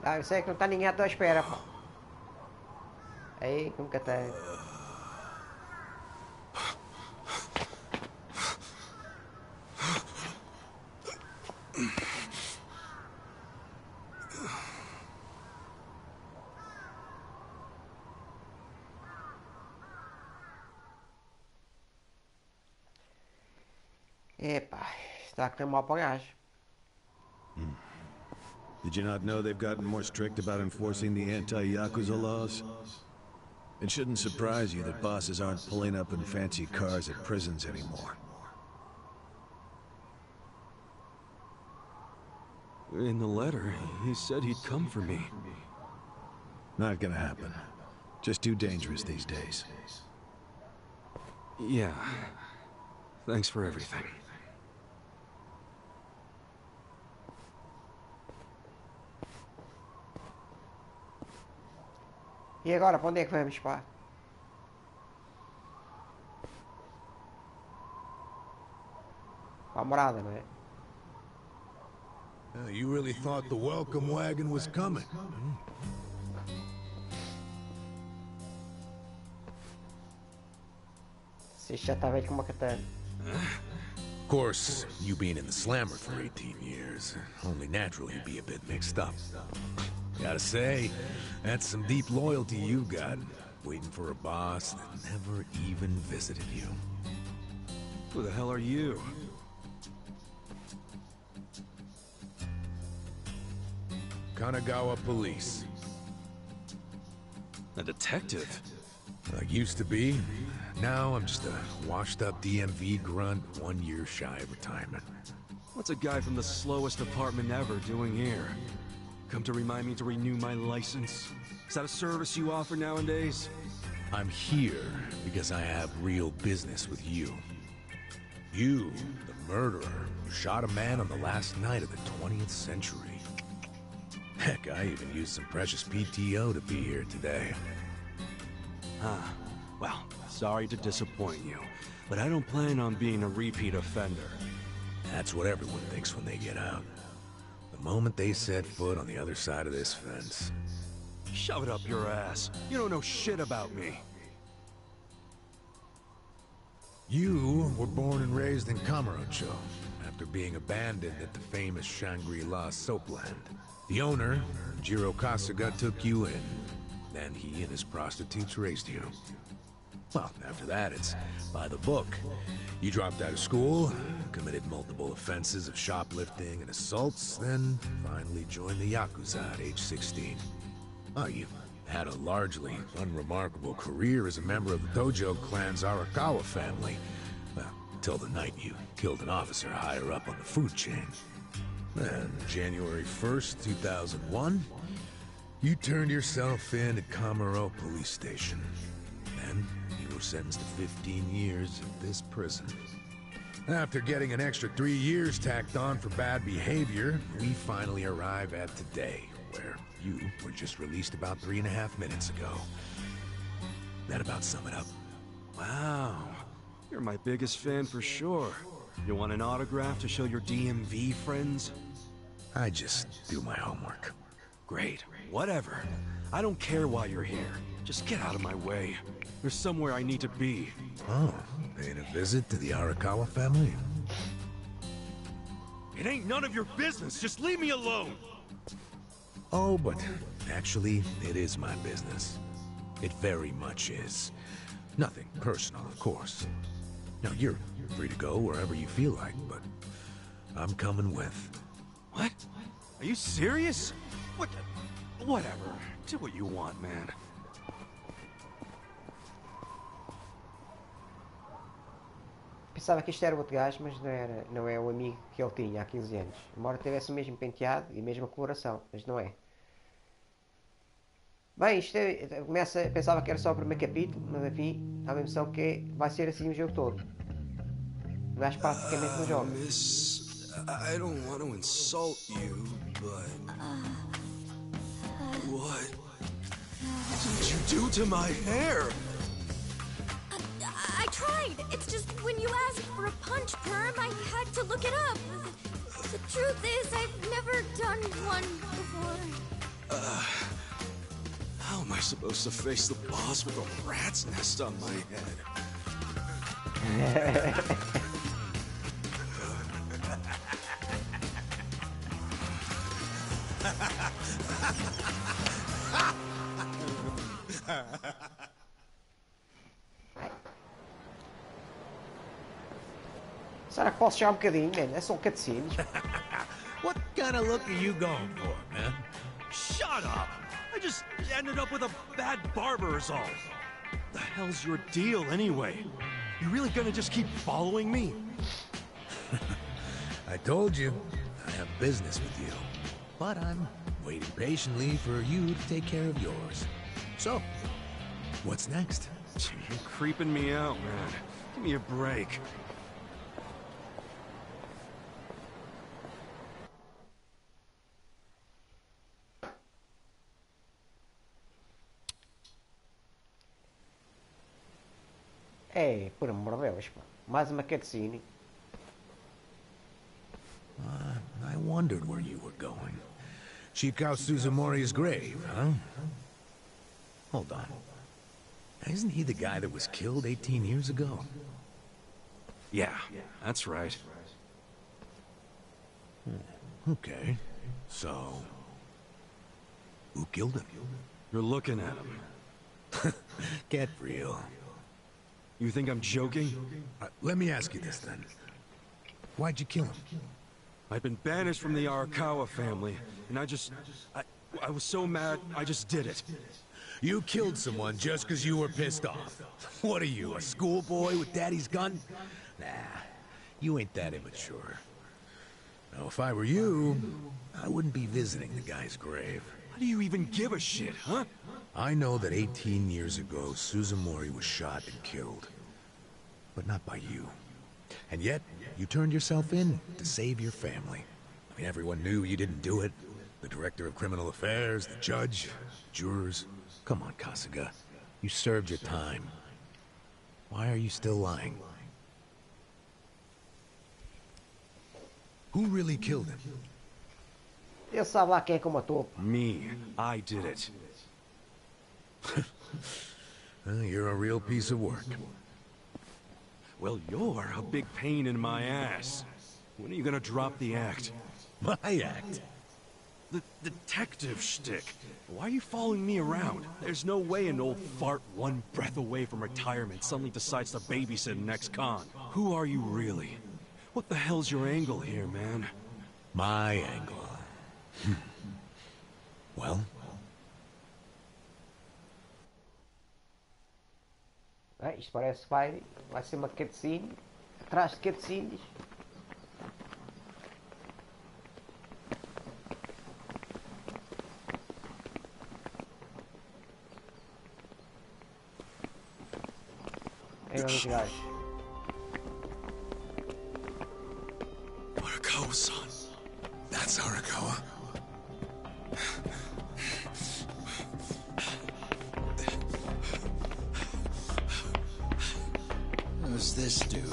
Ah, eu sei que não está ninguém à tua espera, pá. Aí, nunca tem. Epá, está a correr mal para o gajo. Did you not know they've gotten more strict about enforcing the anti-Yakuza laws? It shouldn't surprise you that bosses aren't pulling up in fancy cars at prisons anymore. In the letter, he said he'd come for me. Not gonna happen. Just too dangerous these days. Yeah. Thanks for everything. E agora, para onde é que vamos, pá? Para a morada, não é? You really thought the welcome wagon was coming? Se já está velho com uma katana. Of course, you being in the slammer for 18 years, only natural you'd be a bit mixed up. Gotta say, that's some deep loyalty you got, waiting for a boss that never even visited you. Who the hell are you? Kanagawa Police. A detective? I used to be. Now I'm just a washed-up DMV grunt 1 year shy of retirement. What's a guy from the slowest department ever doing here? Come to remind me to renew my license? Is that a service you offer nowadays? I'm here because I have real business with you. You, the murderer, who shot a man on the last night of the 20th century. Heck, I even used some precious PTO to be here today. Huh. Well, sorry to disappoint you, but I don't plan on being a repeat offender. That's what everyone thinks when they get out. The moment they set foot on the other side of this fence. Shove it up your ass. You don't know shit about me. You were born and raised in Kamurocho, after being abandoned at the famous Shangri-La soapland. The owner, Jiro Kasuga, took you in. Then he and his prostitutes raised you. Well, after that, it's by the book. You dropped out of school, committed multiple offenses of shoplifting and assaults, then finally joined the Yakuza at age 16. Oh, you had a largely unremarkable career as a member of the Tojo clan's Arakawa family. Well, till the night you killed an officer higher up on the food chain. Then, January 1st, 2001, you turned yourself in at Kamuro Police Station. Then, you were sentenced to 15 years at this prison. After getting an extra 3 years tacked on for bad behavior, we finally arrive at today, where you were just released about 3.5 minutes ago. That about sum it up. Wow. You're my biggest fan for sure. You want an autograph to show your DMV friends? I just do my homework. Great. Whatever. I don't care why you're here. Just get out of my way. There's somewhere I need to be. Oh, paying a visit to the Arakawa family? It ain't none of your business. Just leave me alone. Oh, but actually, it is my business. It very much is. Nothing personal, of course. Now, you're free to go wherever you feel like, but I'm coming with. What? Are you serious? What? Whatever. Do what you want, man. Pensava que isto era outro gajo, mas não era. Não é o amigo que ele tinha há 15 anos. Embora tivesse o mesmo penteado e a mesma coloração, mas não é. Bem, isto é, começa, pensava que era só o primeiro capítulo, mas enfim, há a impressão que vai ser assim o jogo todo. O gajo praticamente não joga. Miss, I don't want to insult you, but what did you do to my hair? I tried. It's just when you asked for a punch perm, I had to look it up. The truth is, I've never done one before. How am I supposed to face the boss with a rat's nest on my head? Será que posso chegar um bocadinho, man? É só cutscenes. What kind of look are you going for, man? Shut up! I just ended up with a bad barber is all. The hell's your deal anyway? You really gonna just keep following me? I told you, I have business with you. But I'm waiting patiently for you to take care of yours. So, what's next? You're creeping me out, man. Give me a break. É, por amor de Deus, pá. Mais uma cutscene. I wondered where you were going. Shikao Suzumori's grave, huh? Hold on. Isn't he the guy that was killed 18 years ago? Yeah, that's right. Okay. So, who killed him? You're looking at him. Get real. You think I'm joking? Let me ask you this then. Why'd you kill him? I've been banished from the Arakawa family, and I was so mad, I just did it. You killed someone just because you were pissed off. What are you, a schoolboy with daddy's gun? Nah, you ain't that immature. Now, if I were you, I wouldn't be visiting the guy's grave. How do you even give a shit, huh? I know that 18 years ago, Suzumori was shot and killed. But not by you. And yet, you turned yourself in to save your family. I mean, everyone knew you didn't do it. The director of criminal affairs, the judge, jurors. Come on, Kasuga. You served your time. Why are you still lying? Who really killed him? Eu sabe lá quem é que o matou. Me. I did it. Well, you're a real piece of work. Well, you're a big pain in my ass. When are you gonna drop the act? My act? The detective shtick. Why are you following me around? There's no way an old fart one breath away from retirement suddenly decides to babysit an ex-con. Who are you really? What the hell's your angle here, man? My angle. Well? Isto parece que vai ser uma cutscene. Atrás de cutscenes. Aí vamos gajos. Arakawa-san. That's Arakawa. Who's this dude?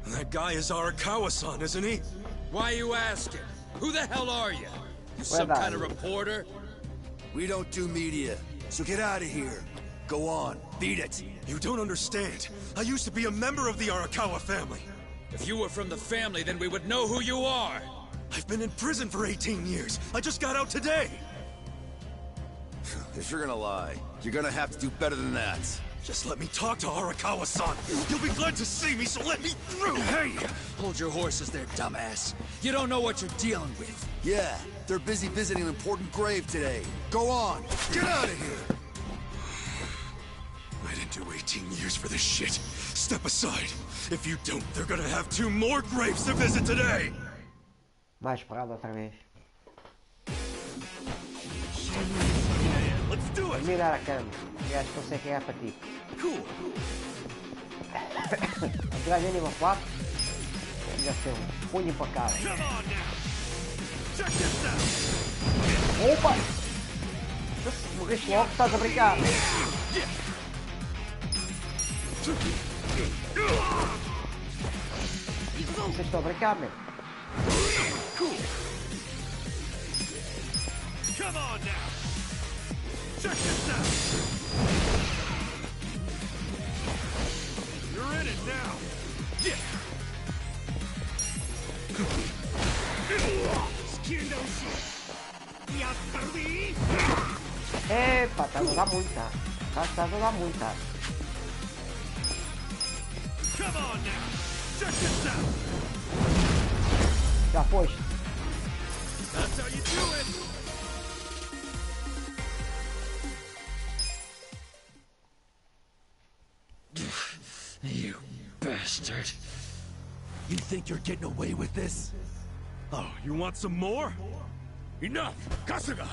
That guy is Arakawa-san, isn't he? Why are you asking? Who the hell are you? You some kind of reporter? We don't do media, so get out of here. Go on, beat it. You don't understand. I used to be a member of the Arakawa family. If you were from the family, then we would know who you are. I've been in prison for 18 years. I just got out today. If you're gonna lie, you're gonna have to do better than that. Just let me talk to Arakawa-san. You'll be glad to see me, so let me through. Hey! Hold your horses there, dumbass. You don't know what you're dealing with. Yeah, they're busy visiting an important grave today. Go on, get out of here! I didn't do 18 years for this shit. Step aside. If you don't, they're gonna have 2 more graves to visit today. Mais parado outra vez. Let's do it. Mirar a cama. O gajo consegue ganhar para ti. Cool. O gajo é nível 4. Deve ser punho impacável. Opa! Morreste logo, estás a brincar. Vocês estão a brincar, meu. Come on now. Check this out. You're in it now. Yeah. Epa, estás a dar muita. Estás a dar muita. Come on now. Check this out. Já foste. That's how you do it. You bastard. You think you're getting away with this? Oh, you want some more? Enough! Kasuga!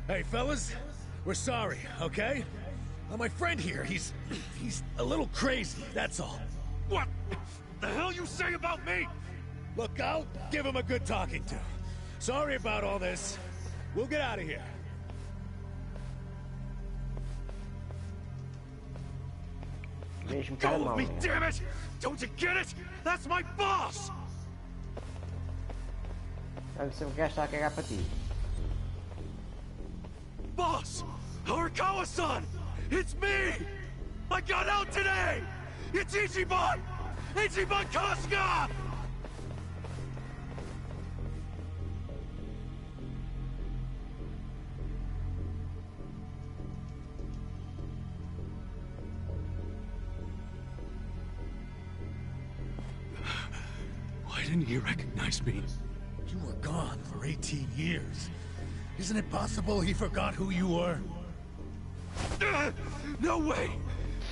Hey, fellas, we're sorry, okay? My friend here, he's a little crazy, that's all. What the hell you say about me? Look, I'll give him a good talking to. Sorry about all this. We'll get out of here. Go with me, damn it! Don't you get it? That's my boss! Deve ser o gajo está a cagar para ti. Boss! Arakawa-san! It's me! I got out today! It's Ichiban! Ichiban Kasuga! Why didn't he recognize me? You were gone for 18 years. Isn't it possible he forgot who you were? No way!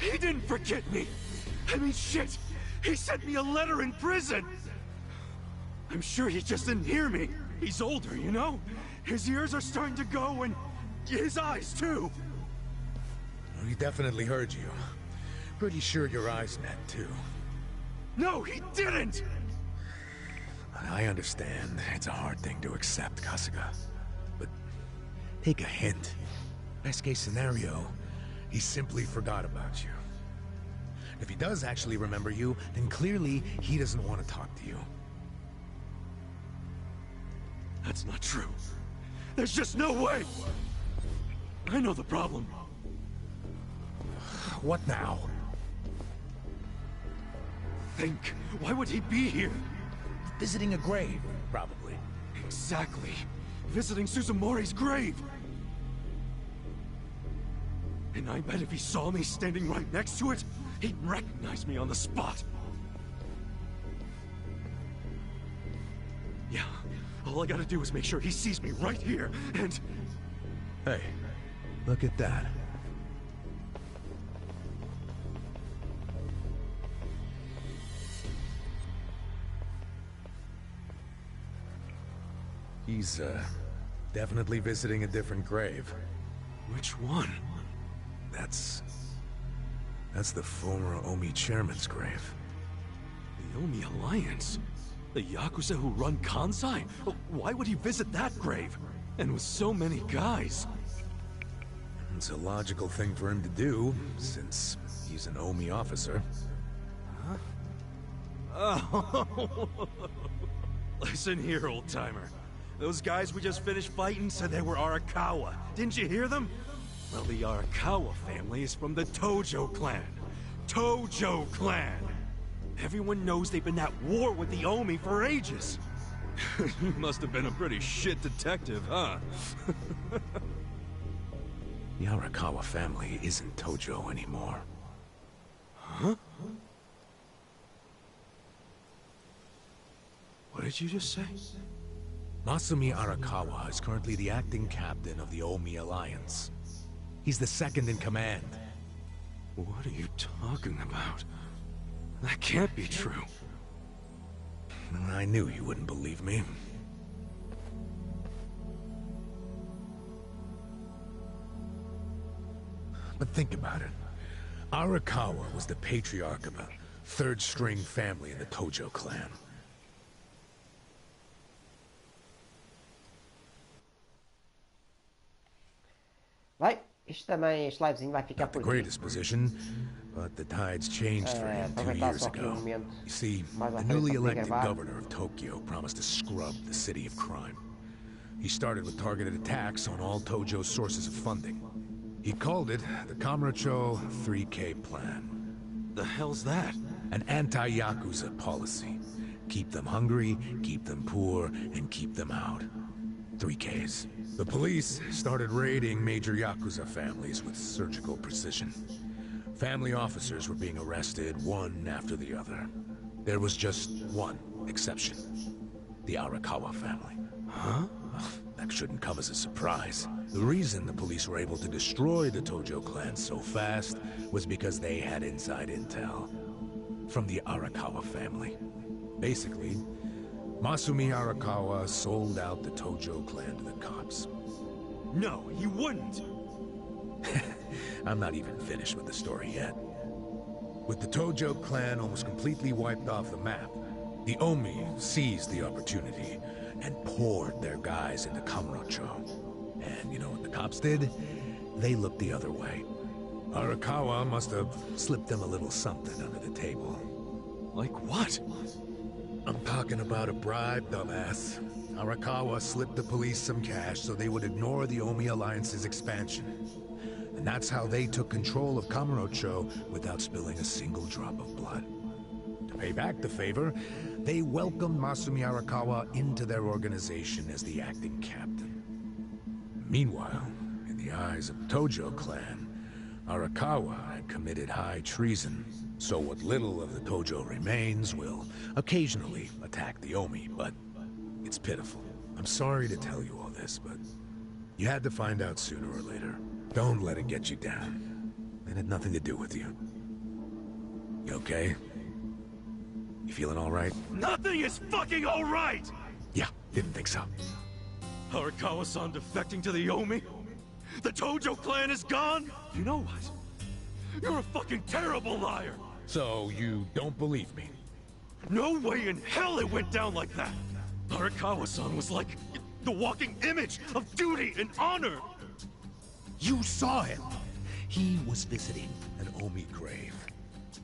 He didn't forget me! I mean, shit! He sent me a letter in prison! I'm sure he just didn't hear me. He's older, you know? His ears are starting to go, and his eyes, too. Well, he definitely heard you. Pretty sure your eyes met, too. No, he didn't! I understand. It's a hard thing to accept, Kasuga. But take a hint. Best case scenario, he simply forgot about you. If he does actually remember you, then clearly he doesn't want to talk to you. That's not true. There's just no way! I know the problem. What now? Think. Why would he be here? Visiting a grave, probably. Exactly. Visiting Suzumori's grave. And I bet if he saw me standing right next to it, he'd recognize me on the spot. Yeah, all I gotta do is make sure he sees me right here, and... Hey, look at that. He's, definitely visiting a different grave. Which one? That's the former Omi chairman's grave. The Omi Alliance? The Yakuza who run Kansai? Why would he visit that grave? And with so many guys? It's a logical thing for him to do, since he's an Omi officer. Huh? Oh. Listen here, old-timer. Those guys we just finished fighting said they were Arakawa. Didn't you hear them? Well, the Arakawa family is from the Tojo clan. Tojo clan! Everyone knows they've been at war with the Omi for ages. You must have been a pretty shit detective, huh? The Arakawa family isn't Tojo anymore. Huh? What did you just say? Masumi Arakawa is currently the acting captain of the Omi Alliance. He's the second in command. What are you talking about? That can't be true. I knew you wouldn't believe me. But think about it. Arakawa was the patriarch of a third-string family in the Tojo clan. Vai, isto também, este livezinho vai ficar Not the por aqui. greatest position, but the tides changed for him 2 years ago. You see, the newly elected governor of Tokyo promised to scrub the city of crime. He started with targeted attacks on all Tojo's sources of funding. He called it the Kamurocho 3K Plan. The hell's that? An anti-Yakuza policy. Keep them hungry, keep them poor, and keep them out. 3Ks. The police started raiding major Yakuza families with surgical precision. Family officers were being arrested one after the other. There was just one exception. The Arakawa family. Huh? That shouldn't come as a surprise. The reason the police were able to destroy the Tojo clan so fast was because they had inside intel from the Arakawa family. Basically, Masumi Arakawa sold out the Tojo clan to the cops. No, he wouldn't! I'm not even finished with the story yet. With the Tojo clan almost completely wiped off the map, the Omi seized the opportunity and poured their guys into Kamurocho. And you know what the cops did? They looked the other way. Arakawa must have slipped them a little something under the table. Like what? I'm talking about a bribe, dumbass. Arakawa slipped the police some cash so they would ignore the Omi Alliance's expansion. And that's how they took control of Kamurocho without spilling a single drop of blood. To pay back the favor, they welcomed Masumi Arakawa into their organization as the acting captain. Meanwhile, in the eyes of the Tojo clan, Arakawa had committed high treason. So what little of the Tojo remains will occasionally attack the Omi, but it's pitiful. I'm sorry to tell you all this, but you had to find out sooner or later. Don't let it get you down. It had nothing to do with you. You okay? You feeling all right? Nothing is fucking all right! Yeah, didn't think so. Arakawa-san defecting to the Omi? The Tojo clan is gone? You know what? You're a fucking terrible liar! So, you don't believe me? No way in hell it went down like that! Arakawa-san was like the walking image of duty and honor! You saw him! He was visiting an Omi grave.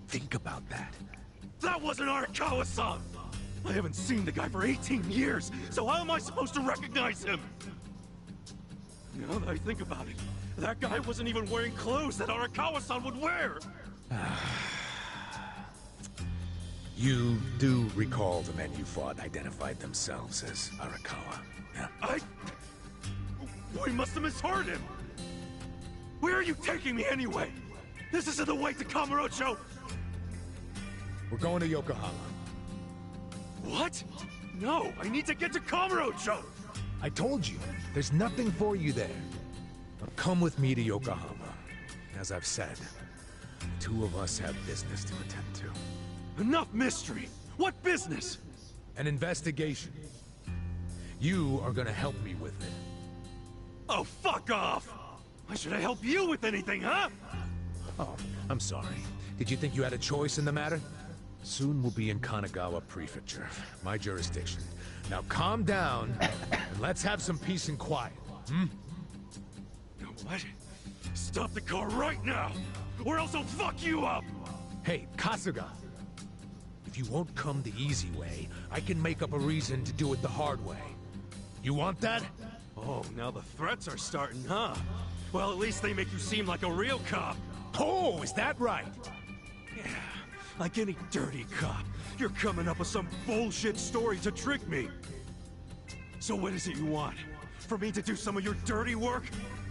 Think about that. That wasn't Arakawa-san! I haven't seen the guy for 18 years, so how am I supposed to recognize him? Now that I think about it, that guy wasn't even wearing clothes that Arakawa-san would wear! You do recall the men you fought identified themselves as Arakawa, yeah? We must have misheard him! Where are you taking me anyway? This isn't the way to Kamurocho! We're going to Yokohama. What? No, I need to get to Kamurocho! I told you, there's nothing for you there. Now come with me to Yokohama. As I've said, the two of us have business to attend to. Enough mystery! What business? An investigation. You are gonna help me with it. Oh, fuck off! Why should I help you with anything, huh? Oh, I'm sorry. Did you think you had a choice in the matter? Soon we'll be in Kanagawa Prefecture, my jurisdiction. Now calm down, and let's have some peace and quiet, hmm? What? Stop the car right now, or else I'll fuck you up! Hey, Kasuga! If you won't come the easy way, I can make up a reason to do it the hard way. You want that? Oh, now the threats are starting, huh? Well, at least they make you seem like a real cop. Oh, is that right? Yeah, like any dirty cop, you're coming up with some bullshit story to trick me. So what is it you want? For me to do some of your dirty work?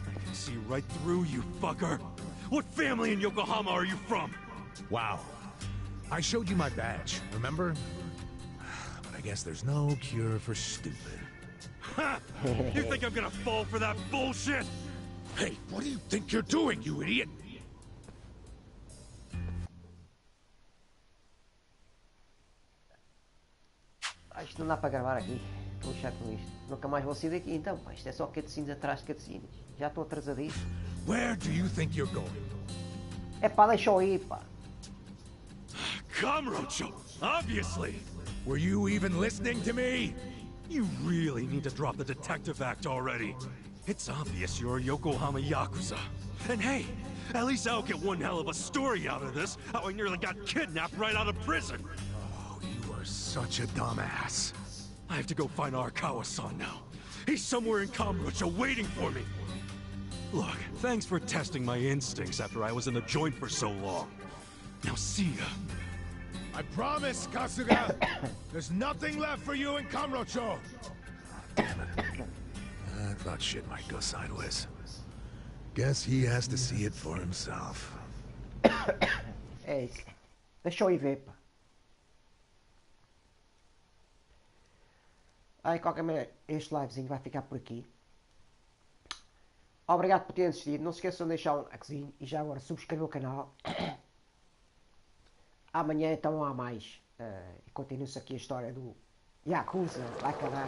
I can see right through you, fucker. What family in Yokohama are you from? Wow. I showed you my badge, remember? But I guess there's no cure for stupid. Ha! You think I'm gonna fall for that bullshit? Hey, what do you think you're doing, you idiot? Isto não dá para gravar aqui. Estou chato com isto. Nunca mais vou sair daqui então, pá. Isto é só cutscenes atrás de cutscenes. Já estou atrasadíssimo. Where do you think you're going? É pá, deixa eu ir, pá. Kamurocho, obviously! Were you even listening to me? You really need to drop the detective act already. It's obvious you're a Yokohama Yakuza. And hey, at least I'll get one hell of a story out of this, how I nearly got kidnapped right out of prison. Oh, you are such a dumbass. I have to go find Arakawa-san now. He's somewhere in Kamurocho waiting for me. Look, thanks for testing my instincts after I was in the joint for so long. Now see ya. I promise, Kasuga! There's nothing left for you in Kamurocho! Damn it. I thought shit might go sideways. Guess he has to see it for himself. É isso. Deixa eu ir ver, pá. Ai, qualquer maneira, este livezinho vai ficar por aqui. Obrigado por terem assistido. Não se esqueçam de deixar um likezinho e já agora subscrevam o canal. Amanhã então há mais. E continua-se aqui a história do Yakuza. Vai acabar.